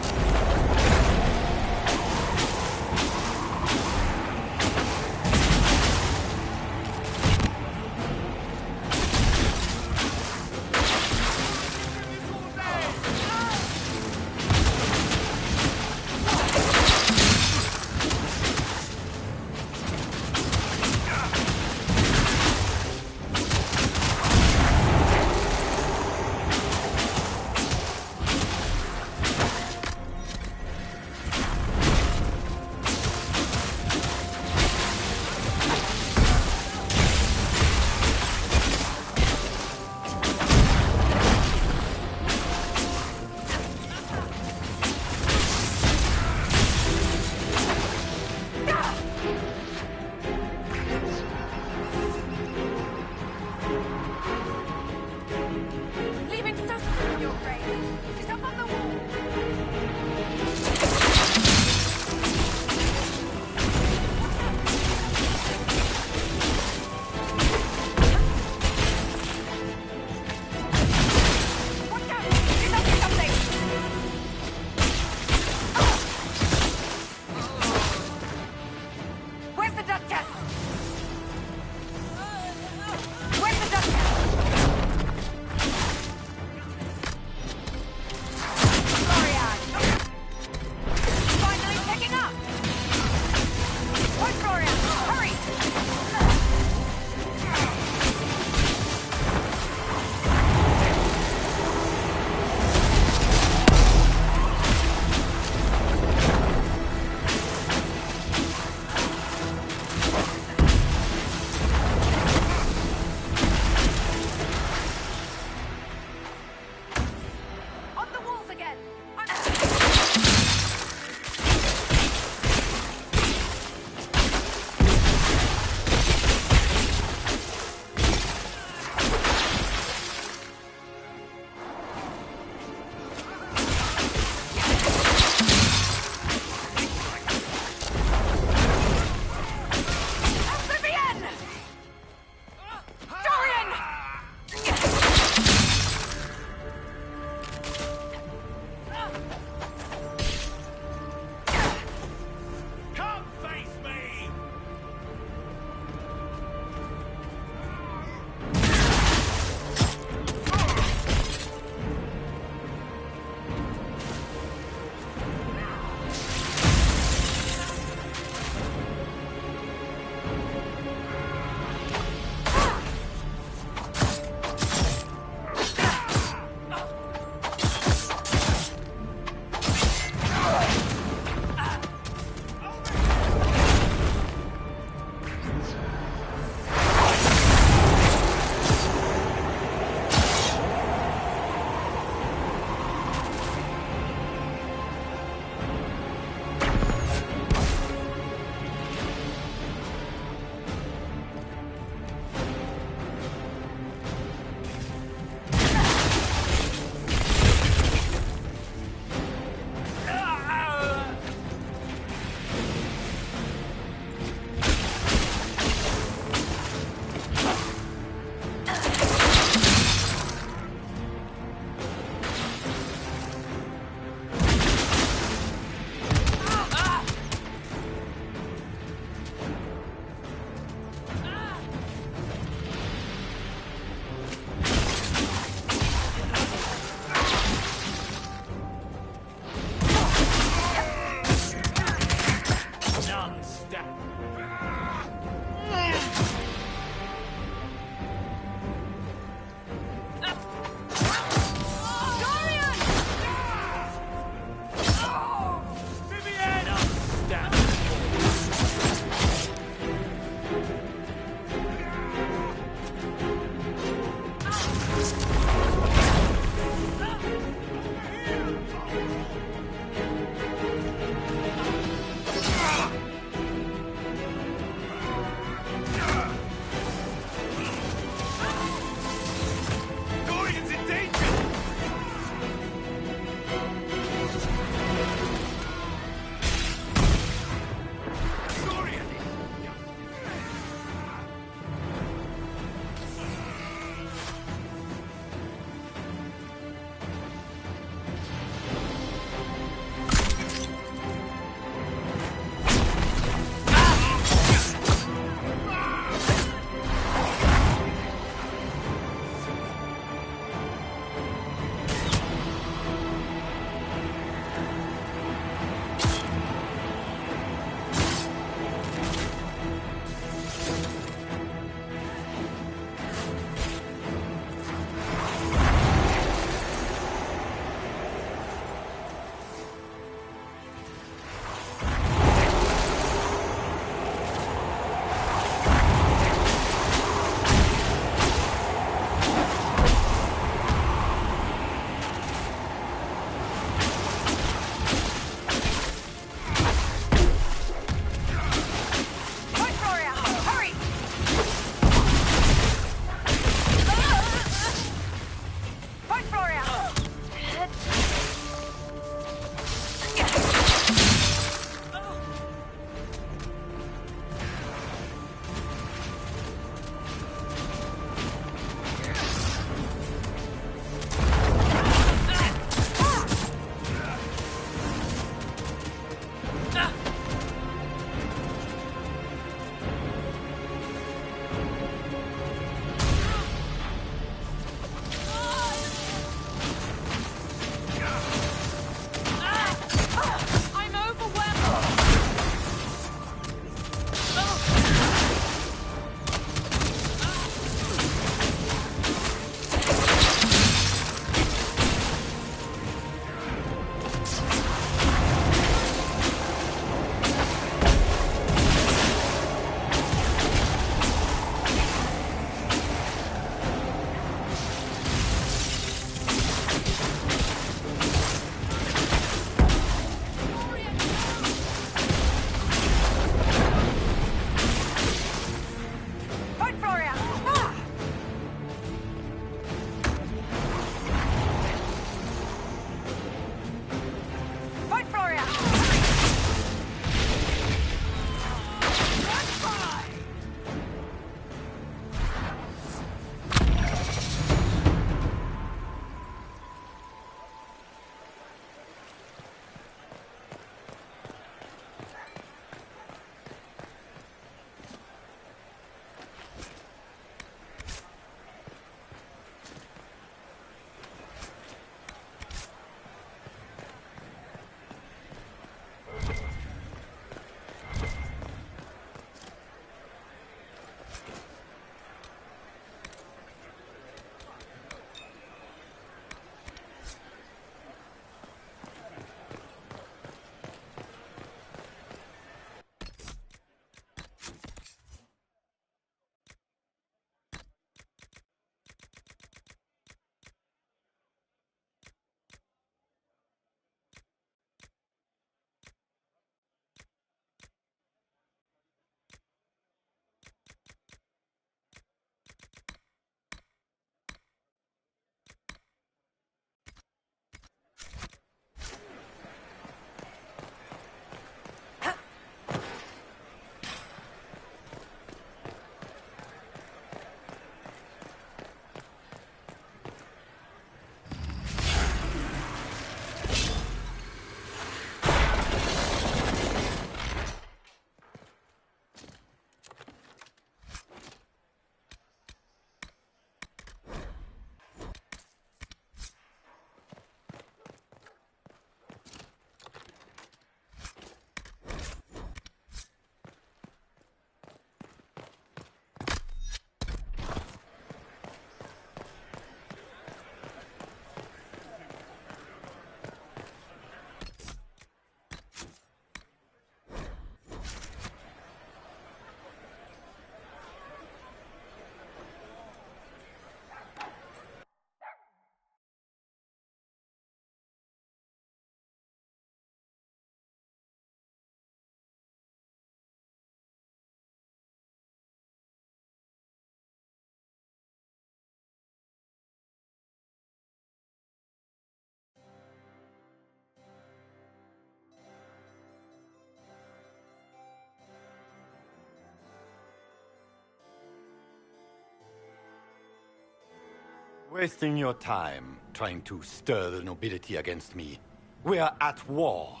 Wasting your time trying to stir the nobility against me. We are at war.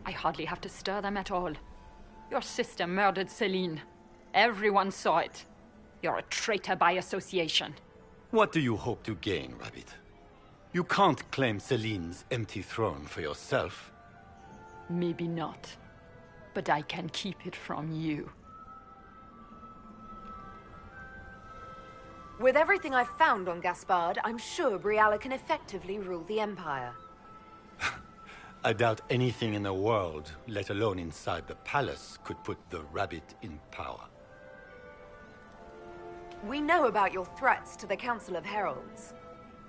I hardly have to stir them at all. Your sister murdered Celine. Everyone saw it. You're a traitor by association. What do you hope to gain, Rabbit? You can't claim Celine's empty throne for yourself. Maybe not. But I can keep it from you. With everything I've found on Gaspard, I'm sure Briala can effectively rule the Empire. I doubt anything in the world, let alone inside the palace, could put the Rabbit in power. We know about your threats to the Council of Heralds.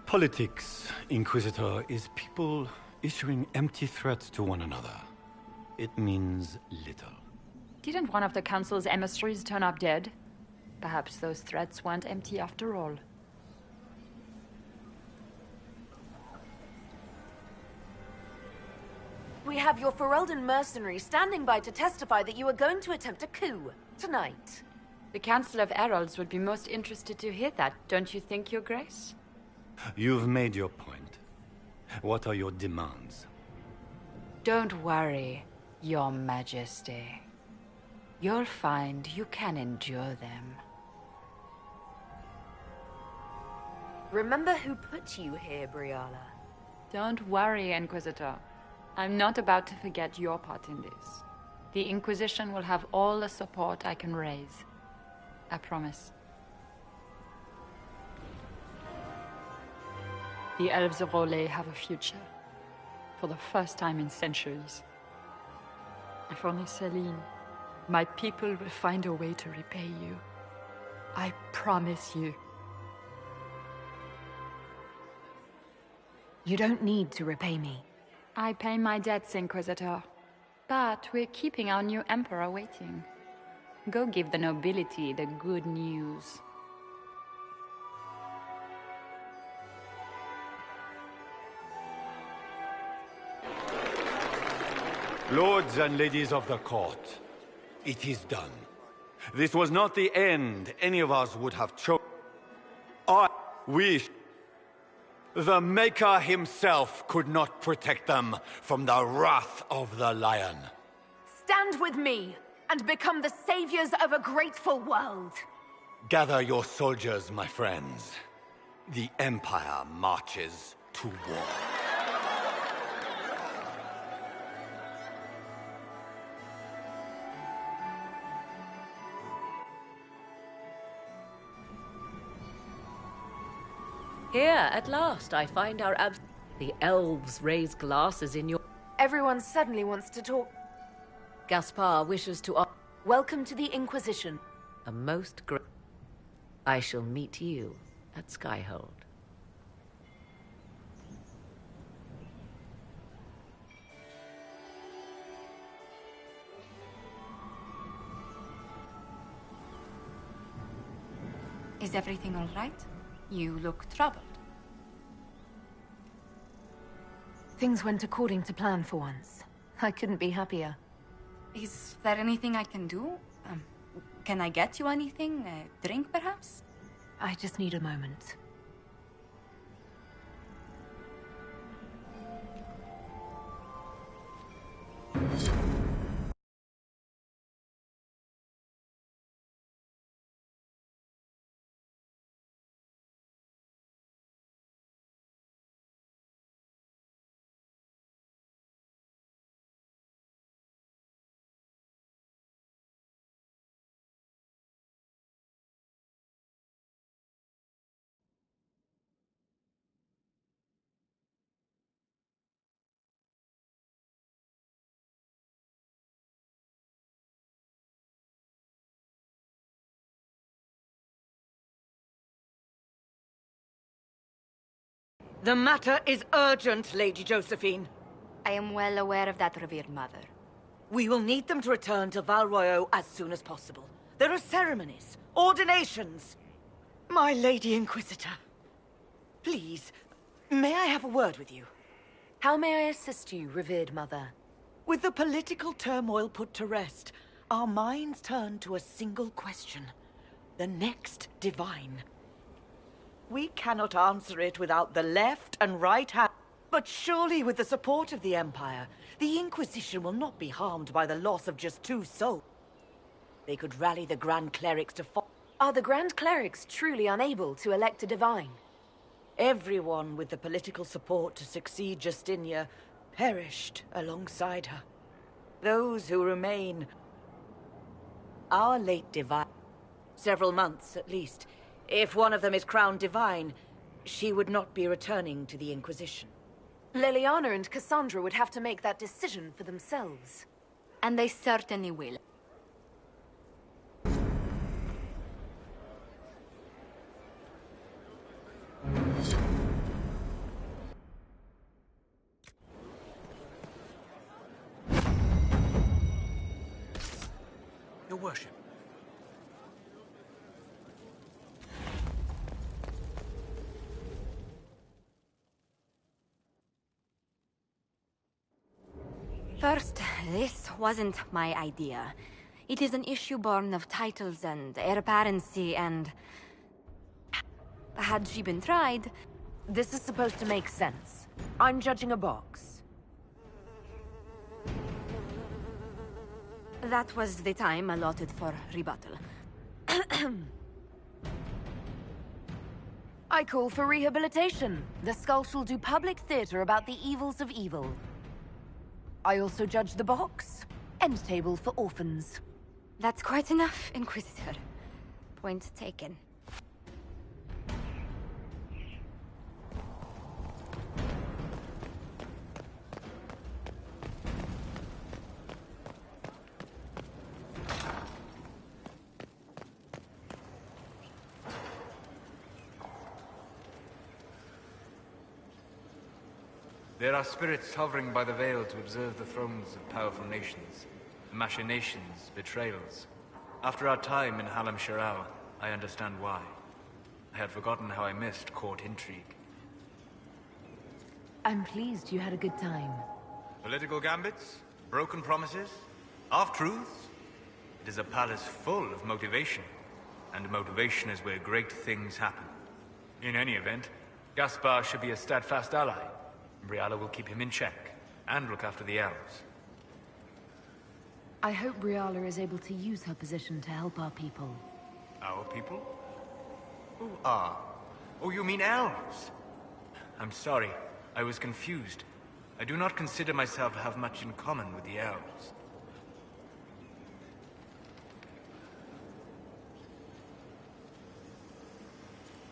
Politics, Inquisitor, is people issuing empty threats to one another. It means little. Didn't one of the Council's emissaries turn up dead? Perhaps those threats weren't empty after all. We have your Ferelden mercenaries standing by to testify that you are going to attempt a coup tonight. The Council of Heralds would be most interested to hear that, don't you think, Your Grace? You've made your point. What are your demands? Don't worry, Your Majesty. You'll find you can endure them. Remember who put you here, Briala. Don't worry, Inquisitor. I'm not about to forget your part in this. The Inquisition will have all the support I can raise. I promise. The elves of Rolais have a future. For the first time in centuries. If only Celine, my people will find a way to repay you. I promise you. You don't need to repay me. I pay my debts, Inquisitor. But we're keeping our new Emperor waiting. Go give the nobility the good news. Lords and ladies of the court, it is done. This was not the end any of us would have chosen. I wish the Maker himself could not protect them from the wrath of the Lion. Stand with me and become the saviors of a grateful world. Gather your soldiers, my friends. The Empire marches to war. Here, at last, I find our The elves raise glasses in your... Everyone suddenly wants to talk. Gaspard wishes to... Welcome to the Inquisition. A most great... I shall meet you at Skyhold. Is everything all right? You look troubled. Things went according to plan for once. I couldn't be happier. Is there anything I can do? Can I get you anything? A drink, perhaps? I just need a moment. The matter is urgent, Lady Josephine. I am well aware of that, revered mother. We will need them to return to Val Royeaux as soon as possible. There are ceremonies, ordinations. My Lady Inquisitor, please, may I have a word with you? How may I assist you, revered mother? With the political turmoil put to rest, our minds turn to a single question. The next divine. We cannot answer it without the left and right hand. But surely with the support of the Empire, the Inquisition will not be harmed by the loss of just 2 souls. They could rally the Grand Clerics to fight. Are the Grand Clerics truly unable to elect a divine? Everyone with the political support to succeed Justinia perished alongside her. Those who remain... Our late divine. Several months, at least. If one of them is crowned divine, she would not be returning to the Inquisition. Leliana and Cassandra would have to make that decision for themselves. And they certainly will. Your worship. First, this wasn't my idea. It is an issue born of titles and heir apparency and... Had she been tried... This is supposed to make sense. I'm judging a box. That was the time allotted for rebuttal. I call for rehabilitation. The skull shall do public theater about the evils of evil. I also judge the box. End table for orphans. That's quite enough, Inquisitor. Point taken. There are spirits hovering by the veil to observe the thrones of powerful nations. Machinations, betrayals. After our time in Halam Shiral, I understand why. I had forgotten how I missed court intrigue. I'm pleased you had a good time. Political gambits? Broken promises? Half-truths? It is a palace full of motivation. And motivation is where great things happen. In any event, Gaspar should be a steadfast ally. Briala will keep him in check, and look after the elves. I hope Briala is able to use her position to help our people. Our people? Who are? Oh, you mean elves? I'm sorry, I was confused. I do not consider myself to have much in common with the elves.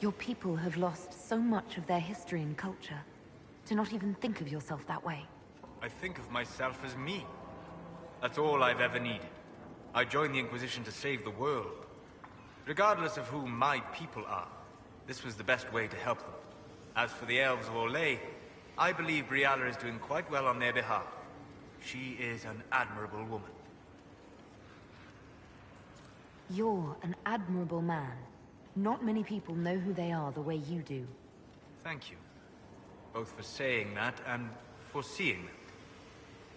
Your people have lost so much of their history and culture. To not even think of yourself that way. I think of myself as me. That's all I've ever needed. I joined the Inquisition to save the world. Regardless of who my people are, this was the best way to help them. As for the elves of Orlais, I believe Briala is doing quite well on their behalf. She is an admirable woman. You're an admirable man. Not many people know who they are the way you do. Thank you. Both for saying that and for seeing it.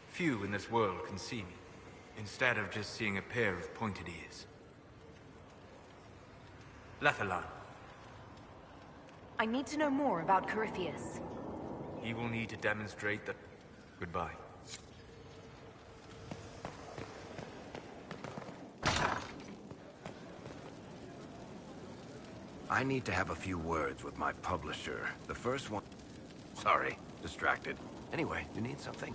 Few in this world can see me, instead of just seeing a pair of pointed ears. Lethalan. I need to know more about Corypheus. He will need to demonstrate that... Goodbye. I need to have a few words with my publisher. The first one... Sorry, distracted. Anyway, you need something?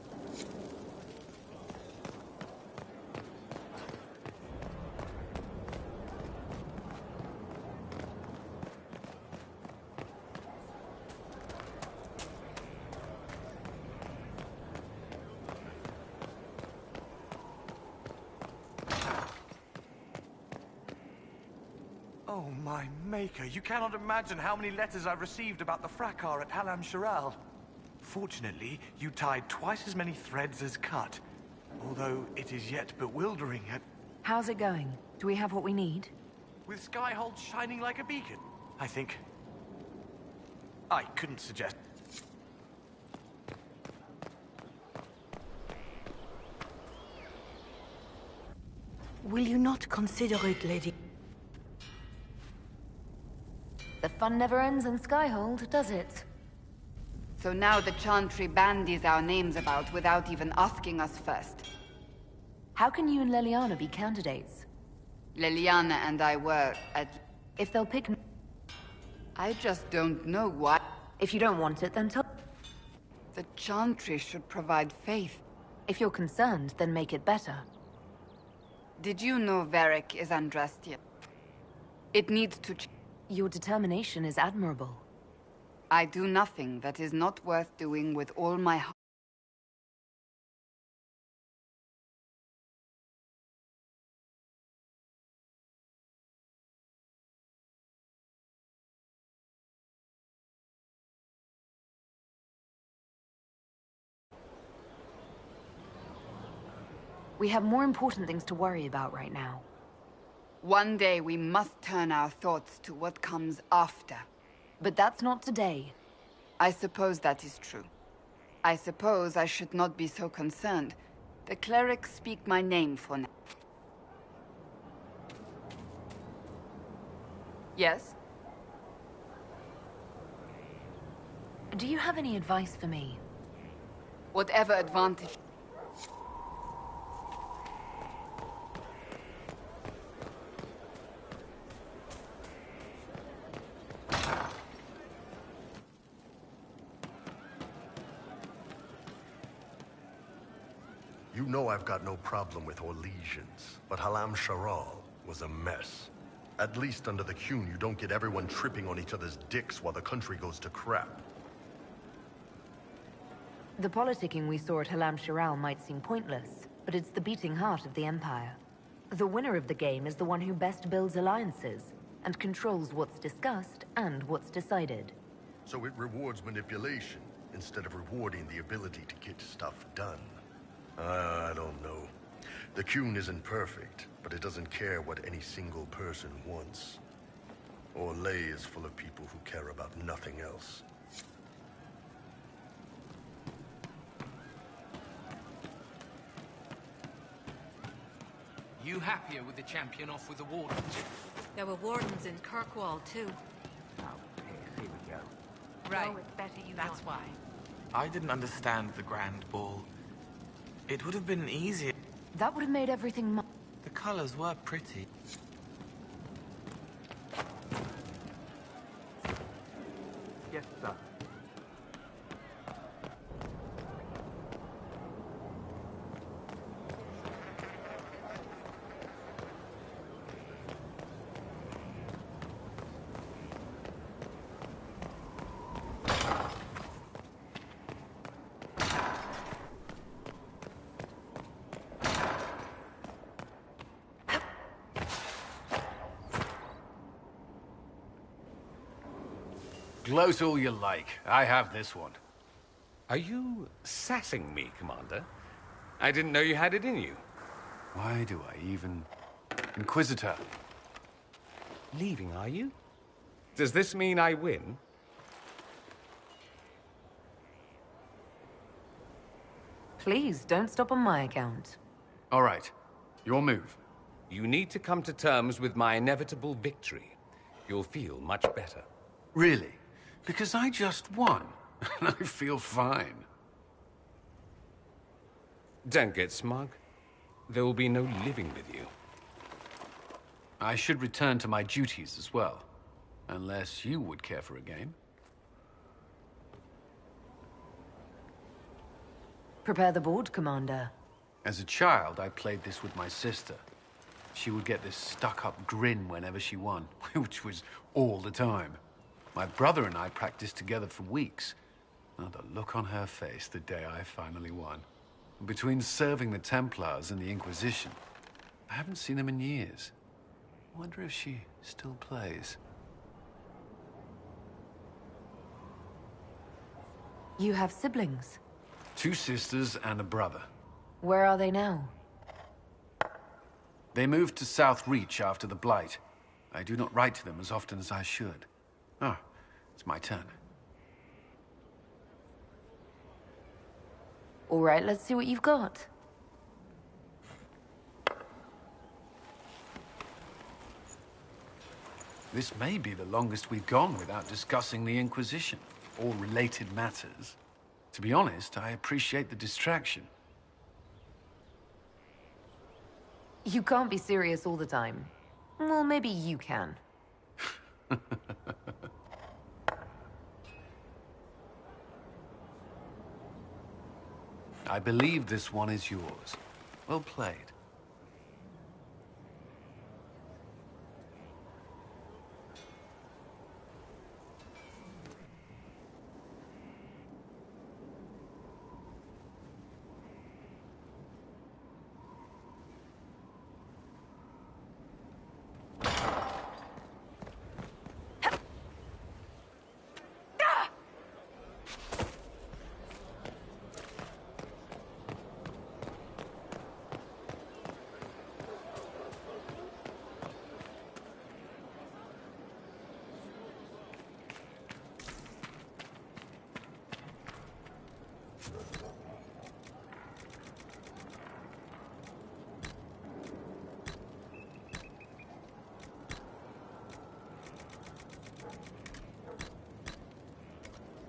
Oh, my maker, you cannot imagine how many letters I've received about the fracas at Halam Shiral. Fortunately, you tied twice as many threads as cut. Although it is yet bewildering at... How's it going? Do we have what we need? With Skyhold shining like a beacon, I think. I couldn't suggest... Will you not consider it, lady? The fun never ends in Skyhold, does it? So now the Chantry bandies our names about without even asking us first. How can you and Leliana be candidates? Leliana and I were at... If they'll pick... I just don't know why. If you don't want it, then tell... The Chantry should provide faith. If you're concerned, then make it better. Did you know Varric is Andrastian? It needs to... Your determination is admirable. I do nothing that is not worth doing with all my heart. We have more important things to worry about right now. One day we must turn our thoughts to what comes after. But that's not today. I suppose that is true. I suppose I should not be so concerned. The clerics speak my name for now. Yes? Do you have any advice for me? Whatever advantage... You know I've got no problem with Orlesians, but Halam Sharal was a mess. At least under the Qun, you don't get everyone tripping on each other's dicks while the country goes to crap. The politicking we saw at Halam Sharal might seem pointless, but it's the beating heart of the Empire. The winner of the game is the one who best builds alliances, and controls what's discussed and what's decided. So it rewards manipulation, instead of rewarding the ability to get stuff done. I don't know. The Qun isn't perfect, but it doesn't care what any single person wants. Orlais is full of people who care about nothing else. You happier with the champion off with the wardens? There were wardens in Kirkwall, too. Oh, here we go. Right. Oh, it's better you That's not. why. I didn't understand the Grand Ball. It would have been easier. That would have made everything The colors were pretty. Yes, sir. Gloat all you like. I have this one. Are you sassing me, Commander? I didn't know you had it in you. Why do I even... Inquisitor. Leaving, are you? Does this mean I win? Please, don't stop on my account. All right. Your move. You need to come to terms with my inevitable victory. You'll feel much better. Really? Because I just won, and I feel fine. Don't get smug. There will be no living with you. I should return to my duties as well. Unless you would care for a game. Prepare the board, Commander. As a child, I played this with my sister. She would get this stuck-up grin whenever she won, which was all the time. My brother and I practiced together for weeks. Oh, the look on her face the day I finally won. Between serving the Templars and the Inquisition, I haven't seen them in years. I wonder if she still plays. You have siblings? 2 sisters and a brother. Where are they now? They moved to South Reach after the Blight. I do not write to them as often as I should. Oh, it's my turn. All right, let's see what you've got. This may be the longest we've gone without discussing the Inquisition, or related matters. To be honest, I appreciate the distraction. You can't be serious all the time. Well, maybe you can. I believe this one is yours. Well played.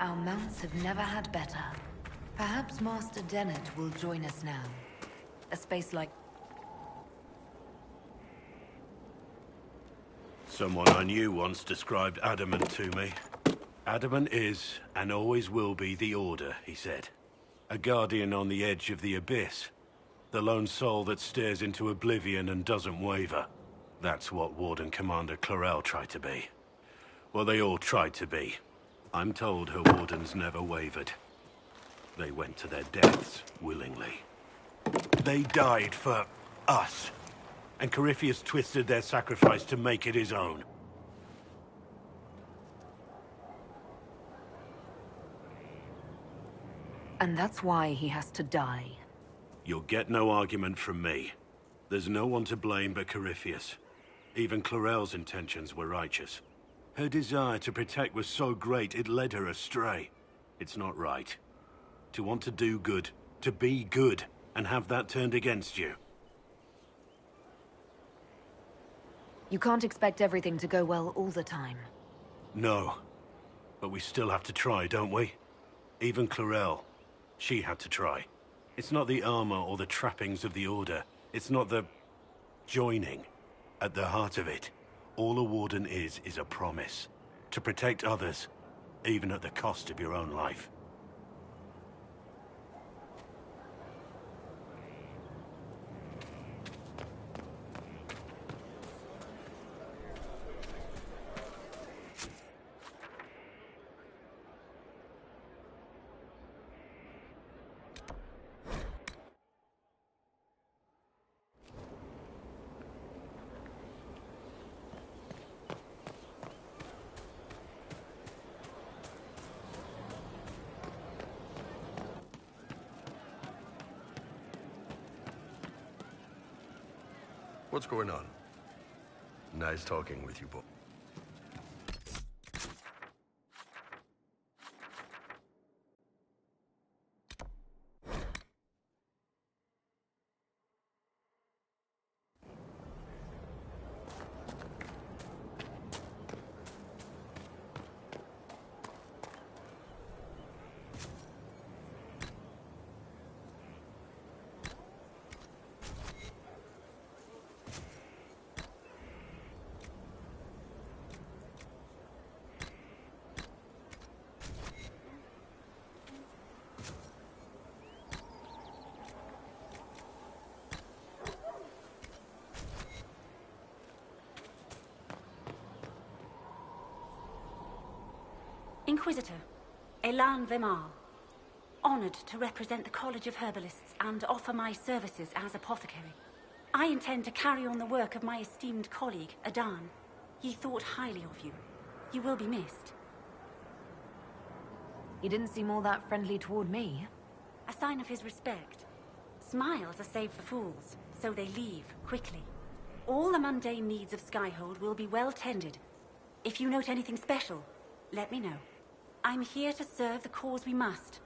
Our mounts have never had better. Perhaps Master Dennett will join us now. A space like... Someone I knew once described adamant to me. Adamant is, and always will be, the Order, he said. A guardian on the edge of the abyss. The lone soul that stares into oblivion and doesn't waver. That's what Warden Commander Clarel tried to be. Well, they all tried to be. I'm told her wardens never wavered. They went to their deaths willingly. They died for us. And Corypheus twisted their sacrifice to make it his own. And that's why he has to die. You'll get no argument from me. There's no one to blame but Corypheus. Even Clarel's intentions were righteous. Her desire to protect was so great it led her astray. It's not right. To want to do good, to be good, and have that turned against you. You can't expect everything to go well all the time. No. But we still have to try, don't we? Even Clarel. She had to try. It's not the armor or the trappings of the Order. It's not the... joining. At the heart of it, all a warden is a promise. To protect others, even at the cost of your own life. What's going on? Nice talking with you, boy. Inquisitor, Elan Vemar. Honored to represent the College of Herbalists and offer my services as apothecary. I intend to carry on the work of my esteemed colleague, Adan. He thought highly of you. You will be missed. He didn't seem all that friendly toward me. A sign of his respect. Smiles are saved for fools, so they leave quickly. All the mundane needs of Skyhold will be well tended. If you note anything special, let me know. I'm here to serve the cause we must.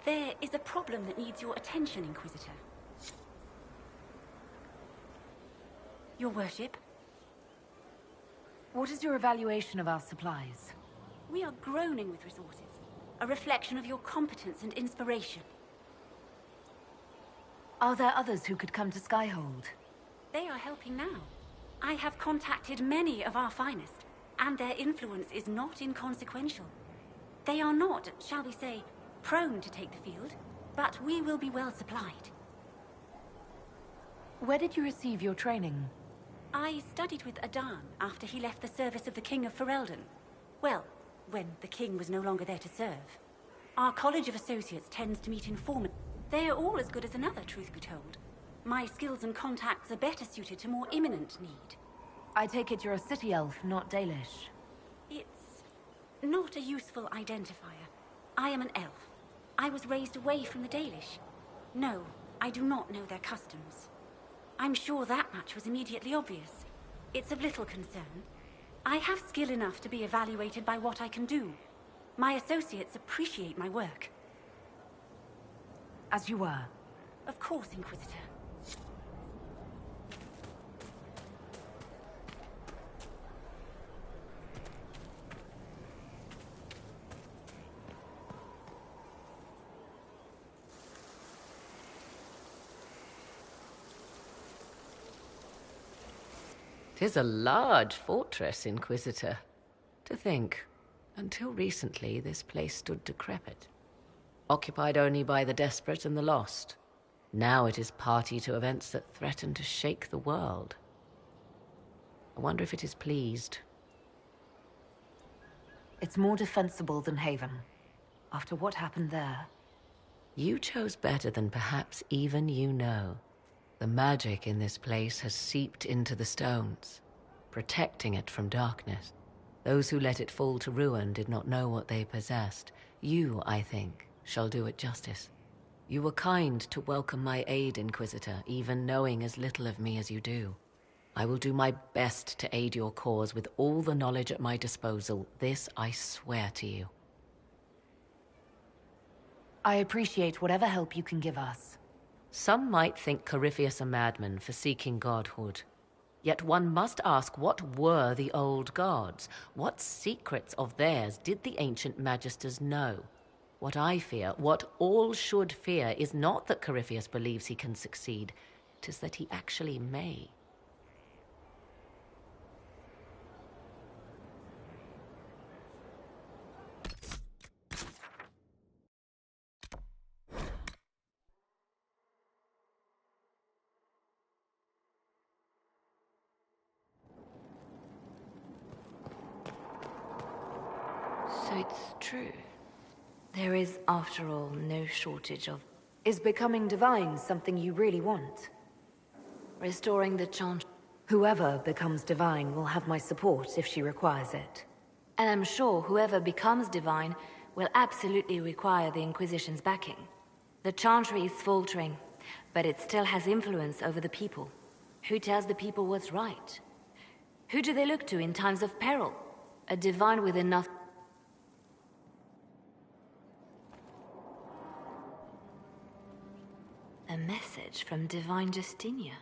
There is a problem that needs your attention, Inquisitor. Your worship, What is your evaluation of our supplies? We are groaning with resources. A reflection of your competence and inspiration. Are there others who could come to Skyhold? They are helping now. I have contacted many of our finest, and their influence is not inconsequential. They are not, shall we say, prone to take the field, but we will be well supplied. Where did you receive your training? I studied with Adan after he left the service of the King of Ferelden. Well, when the king was no longer there to serve. Our College of Associates tends to meet informally. They are all as good as another, truth be told. My skills and contacts are better suited to more imminent need. I take it you're a city elf, not Dalish. It's not a useful identifier. I am an elf. I was raised away from the Dalish. No, I do not know their customs. I'm sure that much was immediately obvious. It's of little concern. I have skill enough to be evaluated by what I can do. My associates appreciate my work. As you were. Of course, Inquisitor. "'Tis a large fortress, Inquisitor. To think, until recently this place stood decrepit, occupied only by the desperate and the lost. Now it is party to events that threaten to shake the world. I wonder if it is pleased." It's more defensible than Haven. After what happened there. You chose better than perhaps even you know. The magic in this place has seeped into the stones, protecting it from darkness. Those who let it fall to ruin did not know what they possessed. You, I think, shall do it justice. You were kind to welcome my aid, Inquisitor, even knowing as little of me as you do. I will do my best to aid your cause with all the knowledge at my disposal. This I swear to you. I appreciate whatever help you can give us. Some might think Corypheus a madman for seeking godhood. Yet one must ask, what were the old gods? What secrets of theirs did the ancient magisters know? What I fear, what all should fear, is not that Corypheus believes he can succeed. 'Tis that he actually may. So it's true. There is, after all, no shortage of... Is becoming divine something you really want? restoring the chant. Whoever becomes divine will have my support if she requires it. And I'm sure whoever becomes divine will absolutely require the Inquisition's backing. The Chantry is faltering, but it still has influence over the people. Who tells the people what's right? Who do they look to in times of peril? A divine with enough... A message from Divine Justinia.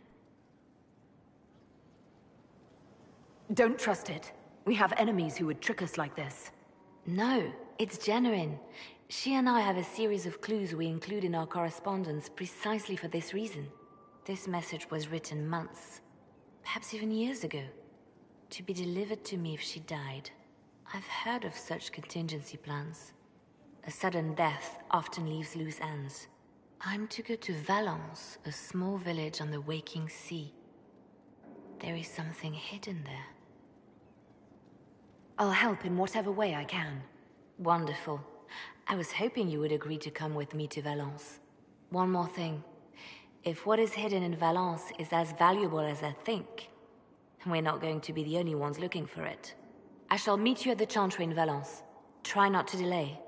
Don't trust it. We have enemies who would trick us like this. No, it's genuine. She and I have a series of clues we include in our correspondence precisely for this reason. This message was written months, perhaps even years ago, to be delivered to me if she died. I've heard of such contingency plans. A sudden death often leaves loose ends. I'm to go to Valence, a small village on the waking sea. There is something hidden there. I'll help in whatever way I can. Wonderful. I was hoping you would agree to come with me to Valence. One more thing. If what is hidden in Valence is as valuable as I think, we're not going to be the only ones looking for it. I shall meet you at the Chantry in Valence. Try not to delay.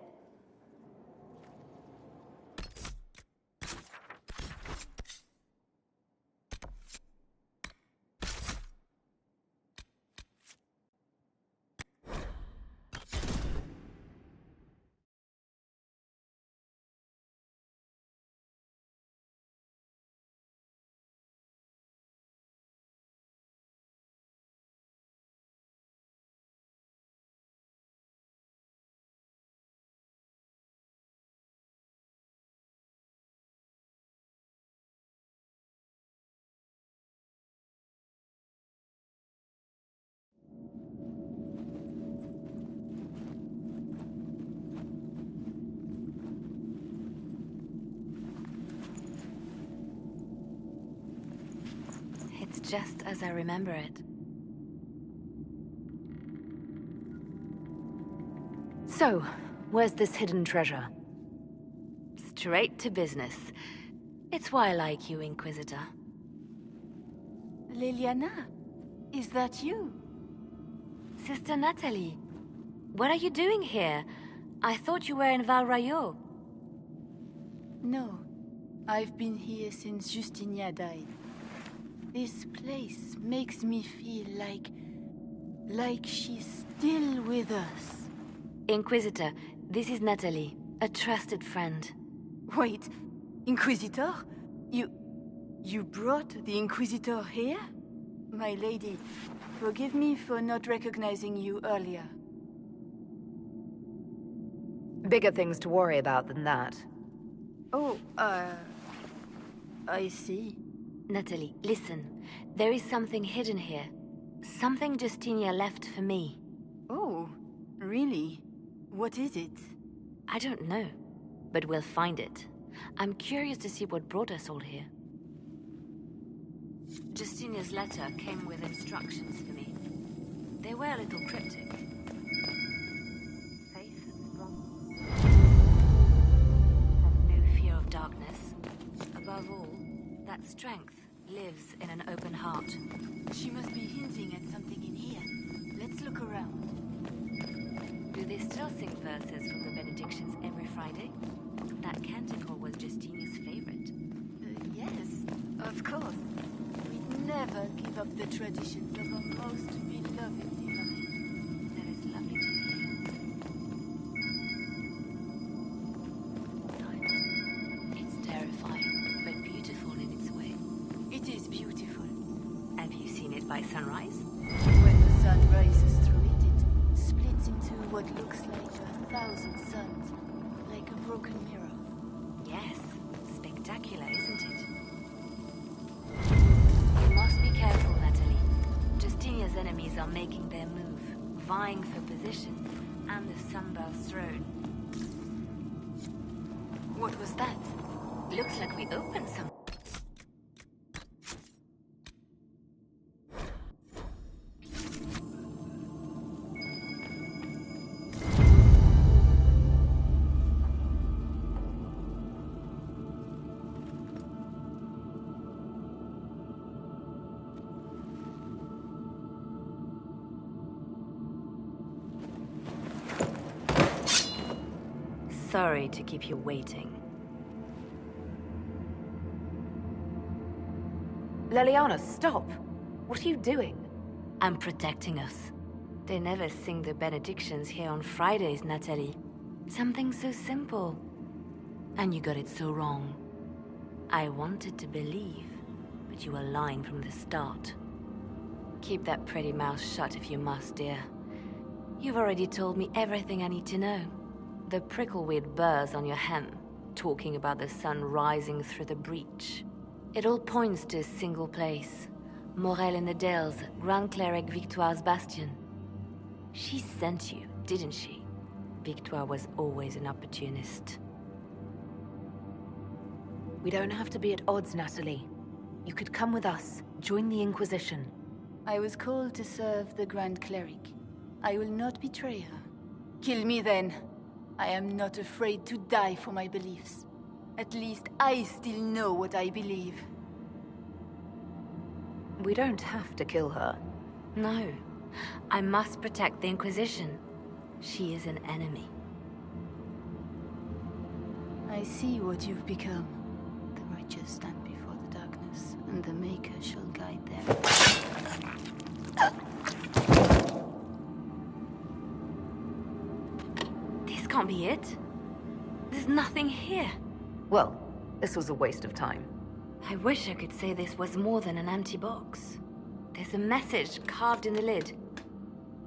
just as I remember it. So, where's this hidden treasure? Straight to business. It's why I like you, Inquisitor. Liliana, is that you? Sister Natalie, what are you doing here? I thought you were in Val Rayo. No, I've been here since Justinia died. This place makes me feel like she's still with us. Inquisitor, this is Natalie, a trusted friend. Wait, Inquisitor? You brought the Inquisitor here? My lady, forgive me for not recognizing you earlier. Bigger things to worry about than that. Oh, I see. Natalie, listen. There is something hidden here. Something Justinia left for me. Oh, really? What is it? I don't know, but we'll find it. I'm curious to see what brought us all here. Justinia's letter came with instructions for me. They were a little cryptic. Faith and strong. Have no fear of darkness. Above all, that strength lives in an open heart. She must be hinting at something in here. Let's look around. Do they still sing verses from the benedictions every Friday? That canticle was Justinia's favorite. Yes, of course. We'd never give up the traditions of our most beloved divine. That is lovely to hear. It's terrifying, but beautiful in its way. It is beautiful. Have you seen it by sunrise? When the sun rises through it, it splits into what looks like 1,000 suns, like a broken mirror. Yes, spectacular, isn't it? You must be careful, Natalie. Justinia's enemies are making their move, vying for position and the Sunbell's throne. What was that? Looks like we opened some. Sorry to keep you waiting. Liliana, stop! What are you doing? I'm protecting us. They never sing the benedictions here on Fridays, Natalie. Something so simple. And you got it so wrong. I wanted to believe, but you were lying from the start. Keep that pretty mouth shut if you must, dear. You've already told me everything I need to know. The prickleweed burrs on your hem, talking about the sun rising through the breach. It all points to a single place. Morel in the Dales, Grand Cleric Victoire's bastion. She sent you, didn't she? Victoire was always an opportunist. We don't have to be at odds, Natalie. You could come with us, join the Inquisition. I was called to serve the Grand Cleric. I will not betray her. Kill me then. I am not afraid to die for my beliefs. At least I still know what I believe. We don't have to kill her. No. I must protect the Inquisition. She is an enemy. I see what you've become. The righteous stand before the darkness, and the Maker shall guide them. This can't be it. There's nothing here. Well, this was a waste of time. I wish I could say this was more than an empty box. There's a message carved in the lid.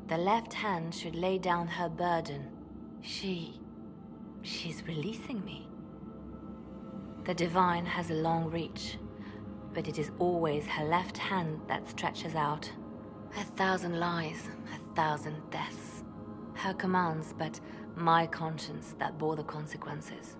The left hand should lay down her burden. She's releasing me. The divine has a long reach, but it is always her left hand that stretches out. 1,000 lies, 1,000 deaths. Her commands, but my conscience that bore the consequences.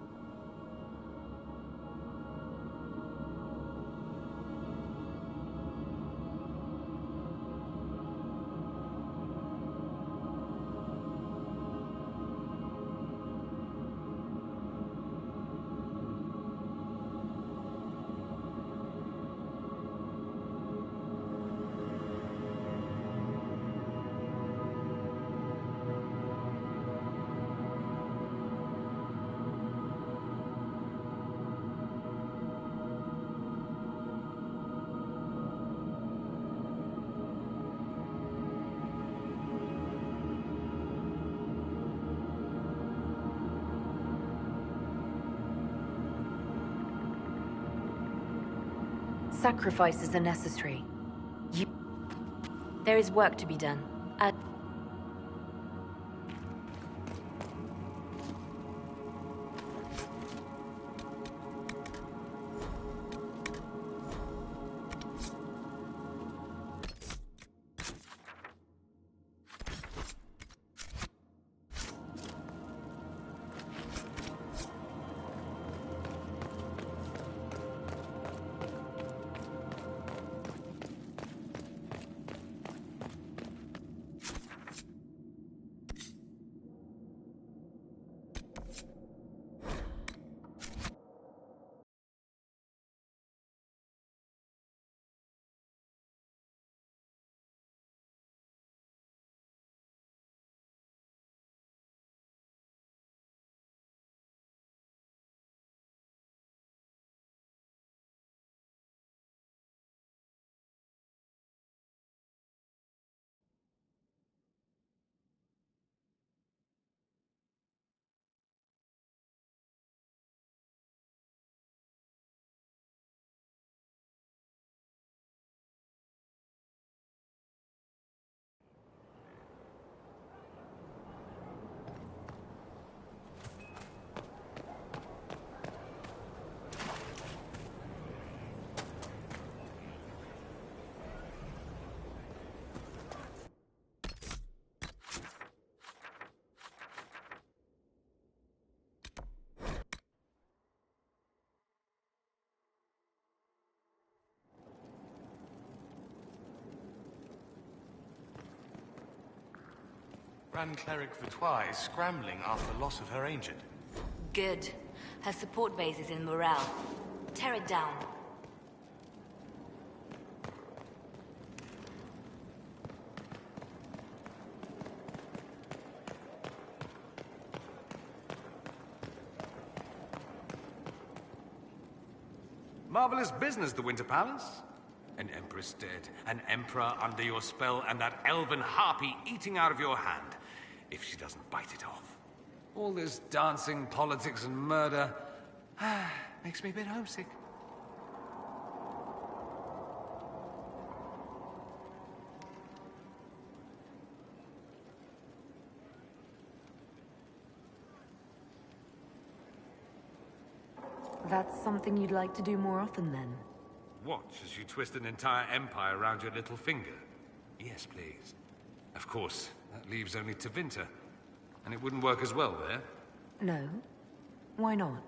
Sacrifices are necessary. There is work to be done. Grand Cleric Victoire is scrambling after loss of her agent. Good. Her support base is in morale. Tear it down. Marvelous business, the Winter Palace. An empress dead, an emperor under your spell, and that elven harpy eating out of your hand, if she doesn't bite it off. All this dancing, politics, and murder makes me a bit homesick. That's something you'd like to do more often, then? Watch as you twist an entire empire around your little finger. Yes, please. Of course, that leaves only Tevinter. And it wouldn't work as well there. No? Why not?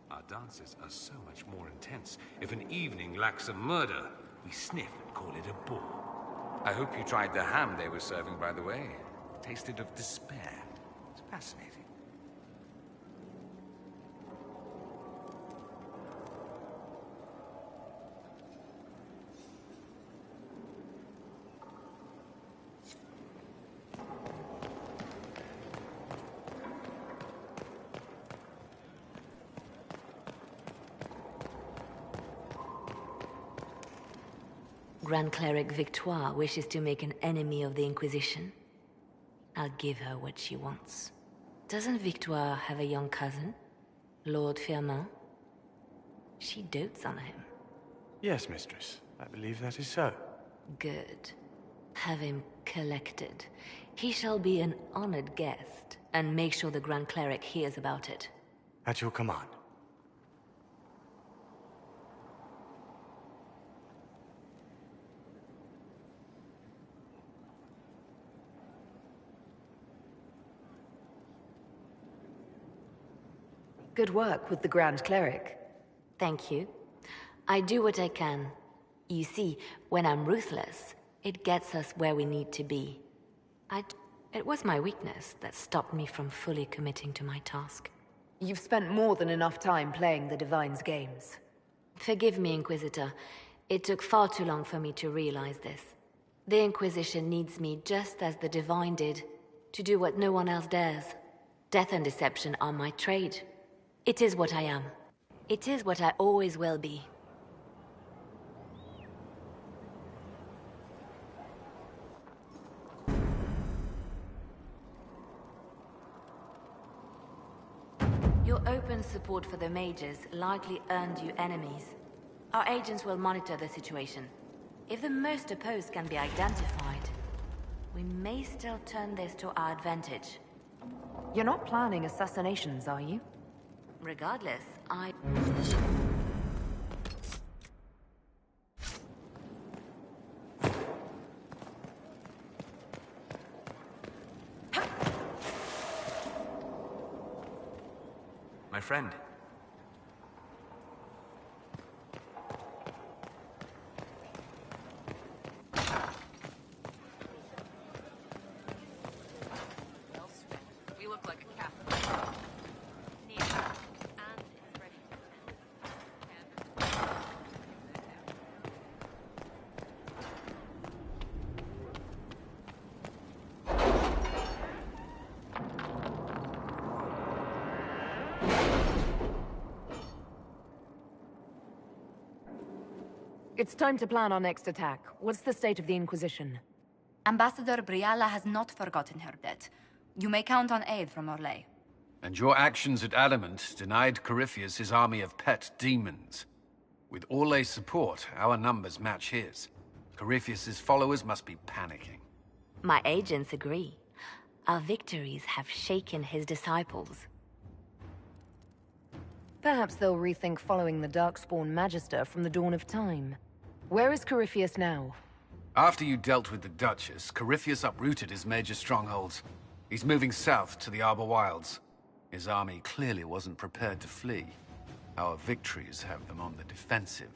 Our dances are so much more intense. If an evening lacks a murder, we sniff and call it a ball. I hope you tried the ham they were serving, by the way. It tasted of despair. It's fascinating. Grand Cleric Victoire wishes to make an enemy of the Inquisition. I'll give her what she wants. Doesn't Victoire have a young cousin? Lord Firmin? She dotes on him. Yes, mistress. I believe that is so. Good. Have him collected. He shall be an honored guest, and make sure the Grand Cleric hears about it. At your command. Good work with the Grand Cleric. Thank you. I do what I can. You see, when I'm ruthless, it gets us where we need to be. It was my weakness that stopped me from fully committing to my task. You've spent more than enough time playing the Divine's games. Forgive me, Inquisitor. It took far too long for me to realize this. The Inquisition needs me just as the Divine did, to do what no one else dares. Death and deception are my trade. It is what I am. It is what I always will be. Your open support for the mages likely earned you enemies. Our agents will monitor the situation. If the most opposed can be identified, we may still turn this to our advantage. You're not planning assassinations, are you? Regardless, My friend. We look like a captain. It's time to plan our next attack. What's the state of the Inquisition? Ambassador Briala has not forgotten her debt. You may count on aid from Orlais. And your actions at Adamant denied Corypheus his army of pet demons. With Orlais' support, our numbers match his. Corypheus' followers must be panicking. my agents agree. Our victories have shaken his disciples. Perhaps they'll rethink following the Darkspawn Magister from the dawn of time. Where is Corypheus now? After you dealt with the Duchess, Corypheus uprooted his major strongholds. He's moving south to the Arbor Wilds. His army clearly wasn't prepared to flee. Our victories have them on the defensive.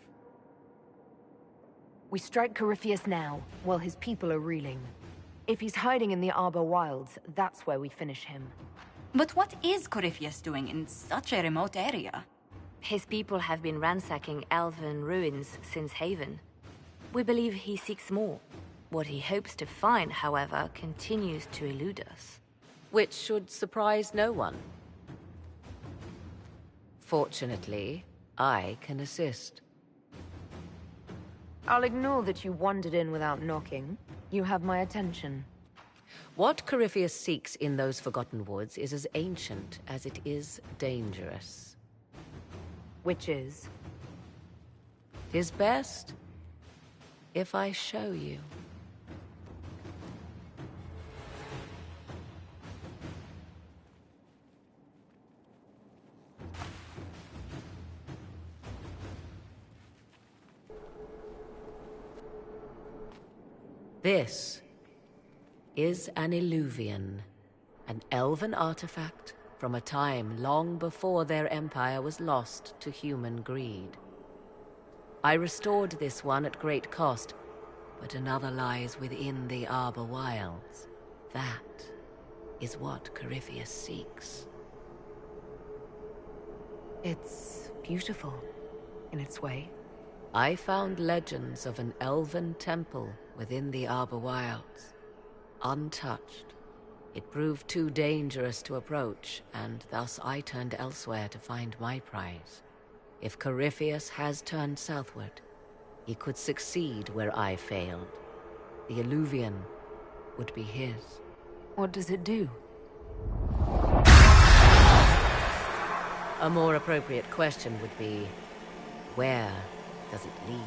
We strike Corypheus now, while his people are reeling. If he's hiding in the Arbor Wilds, that's where we finish him. But what is Corypheus doing in such a remote area? His people have been ransacking elven ruins since Haven. We believe he seeks more. What he hopes to find, however, continues to elude us. Which should surprise no one. Fortunately, I can assist. I'll ignore that you wandered in without knocking. You have my attention. What Corypheus seeks in those Forgotten Woods is as ancient as it is dangerous. Which is? 'Tis best if I show you. This is an Illuvian, an elven artifact from a time long before their empire was lost to human greed. I restored this one at great cost, but another lies within the Arbor Wilds. That is what Corypheus seeks. It's beautiful, in its way. I found legends of an elven temple within the Arbor Wilds. Untouched. It proved too dangerous to approach, and thus I turned elsewhere to find my prize. If Corypheus has turned southward, he could succeed where I failed. The Illuvian would be his. What does it do? A more appropriate question would be, where does it lead?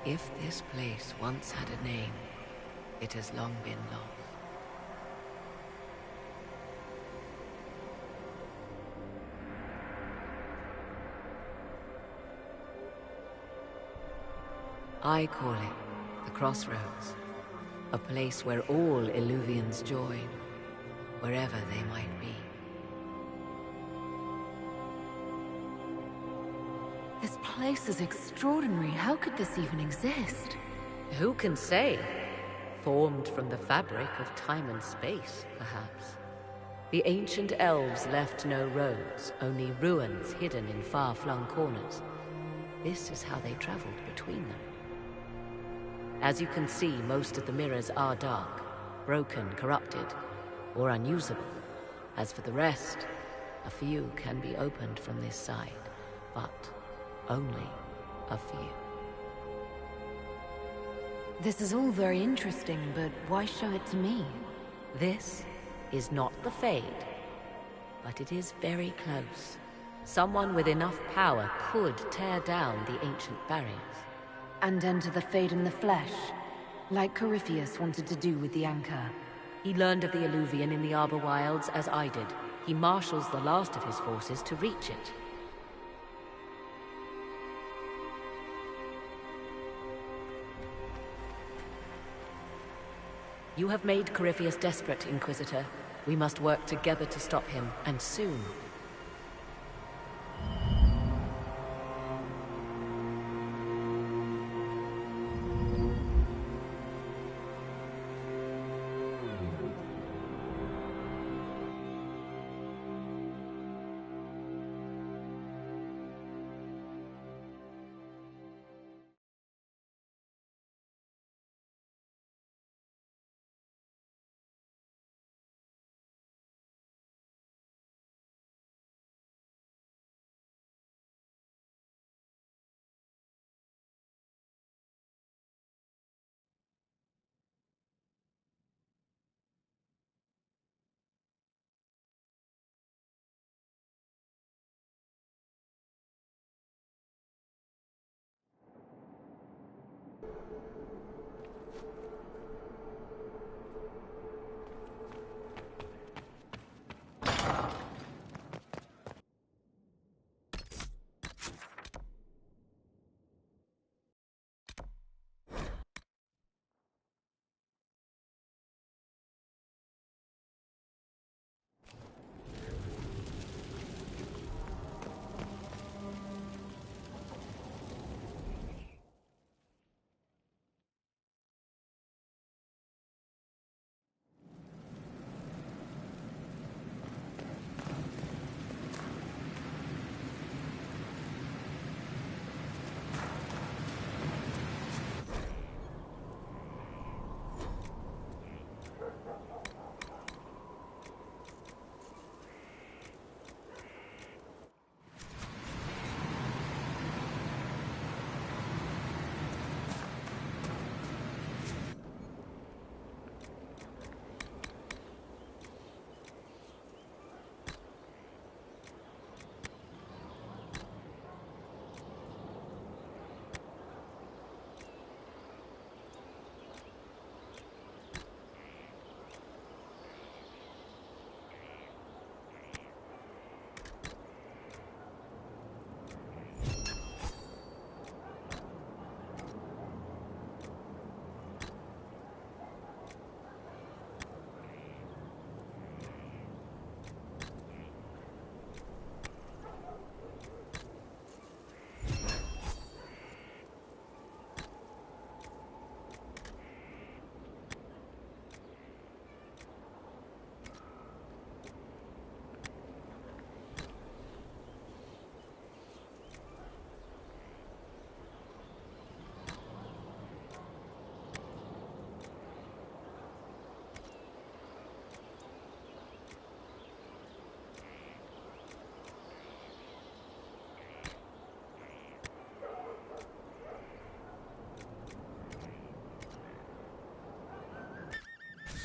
If this place once had a name, it has long been lost. I call it the Crossroads. A place where all Illuvians join, wherever they might be. This place is extraordinary. How could this even exist? Who can say? Formed from the fabric of time and space, perhaps. The ancient elves left no roads, only ruins hidden in far-flung corners. This is how they traveled between them. As you can see, most of the mirrors are dark, broken, corrupted, or unusable. As for the rest, a few can be opened from this side, but only a few. This is all very interesting, but why show it to me? This is not the Fade, but it is very close. Someone with enough power could tear down the ancient barriers. And enter the Fade in the flesh, like Corypheus wanted to do with the Anchor. He learned of the Illuvian in the Arbor Wilds as I did. He marshals the last of his forces to reach it. You have made Corypheus desperate, Inquisitor. We must work together to stop him, and soon.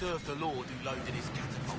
Serve the Lord who loaded his catapults.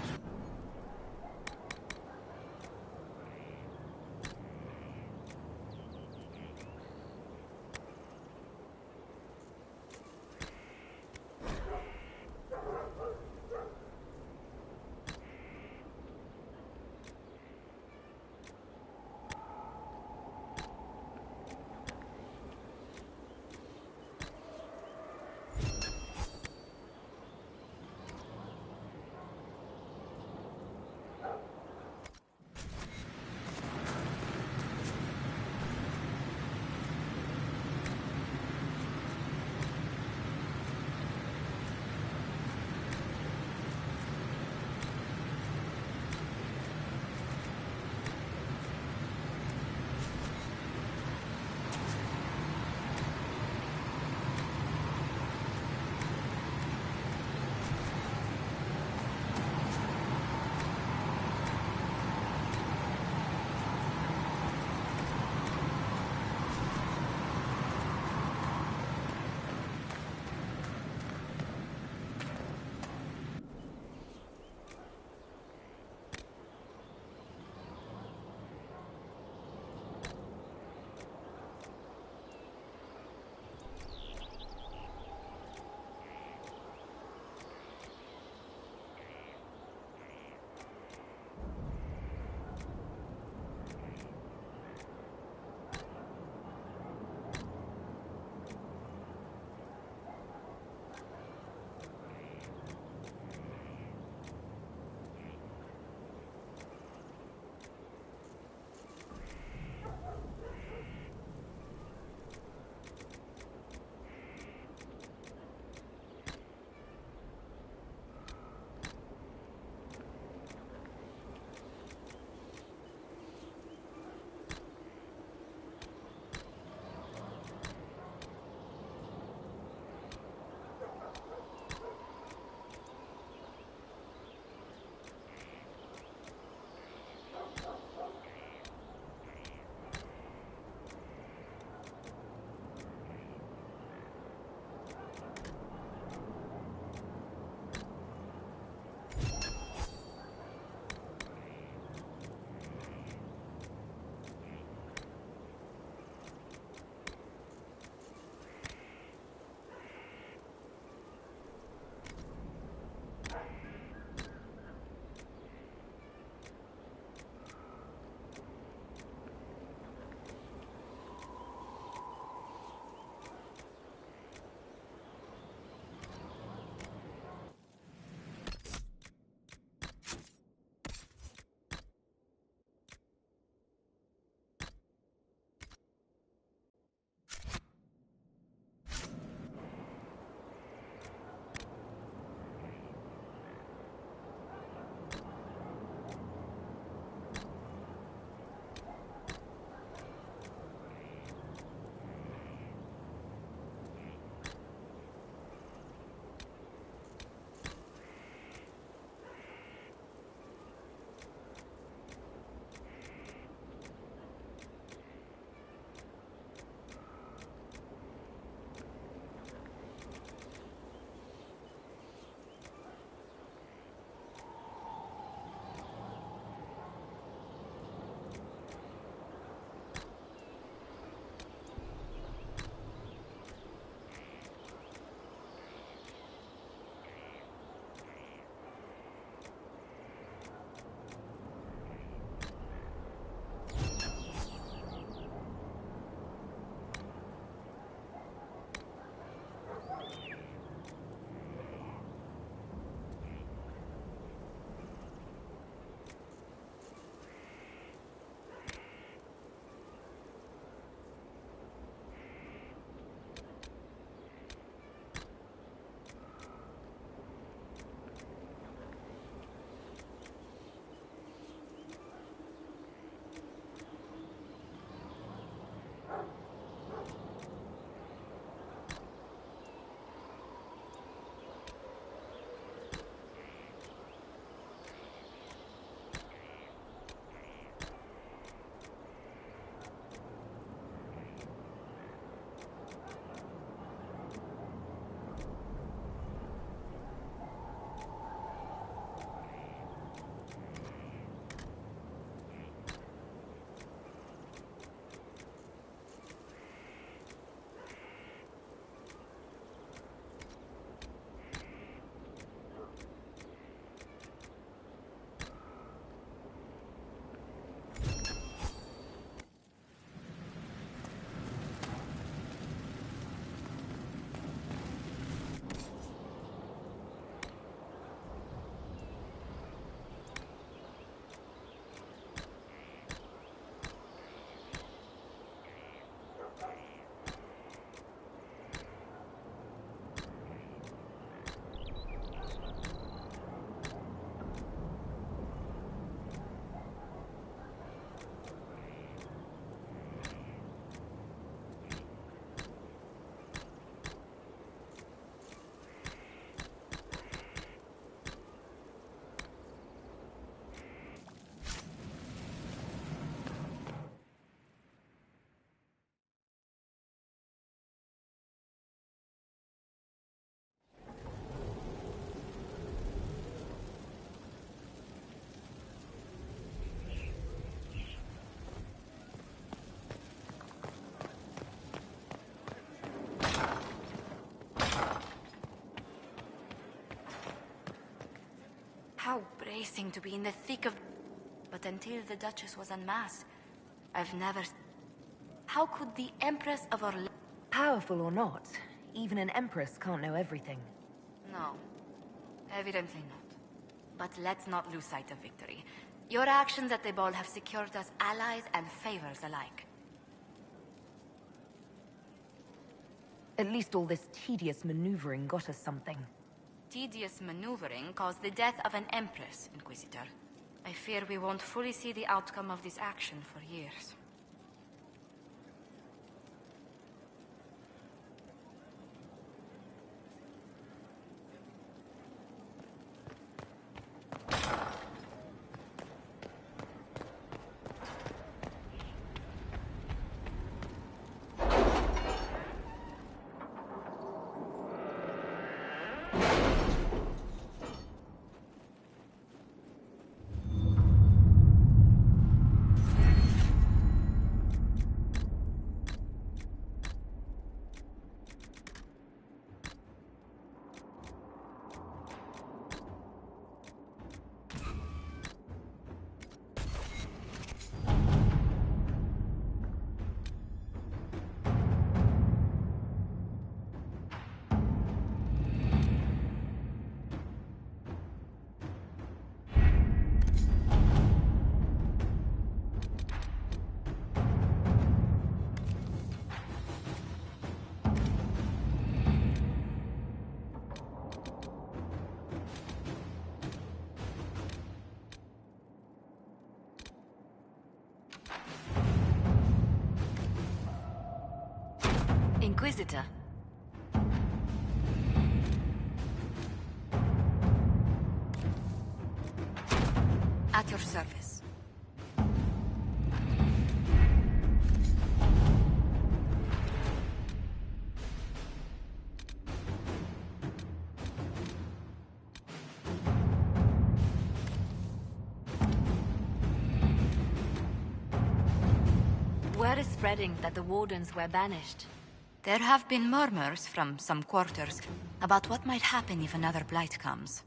How bracing to be in the thick of... But until the Duchess was unmasked, I've never... How could the Empress of our... Powerful or not, even an Empress can't know everything. No, evidently not. But let's not lose sight of victory. Your actions at the ball have secured us allies and favors alike. At least all this tedious maneuvering got us something. Tedious maneuvering caused the death of an Empress, Inquisitor. I fear we won't fully see the outcome of this action for years. Inquisitor. At your service. Word is spreading that the Wardens were banished. There have been murmurs from some quarters about what might happen if another blight comes.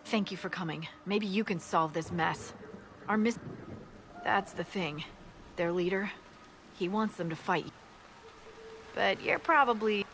Thank you for coming. Maybe you can solve this mess. That's the thing. Their leader, he wants them to fight. But you're probably...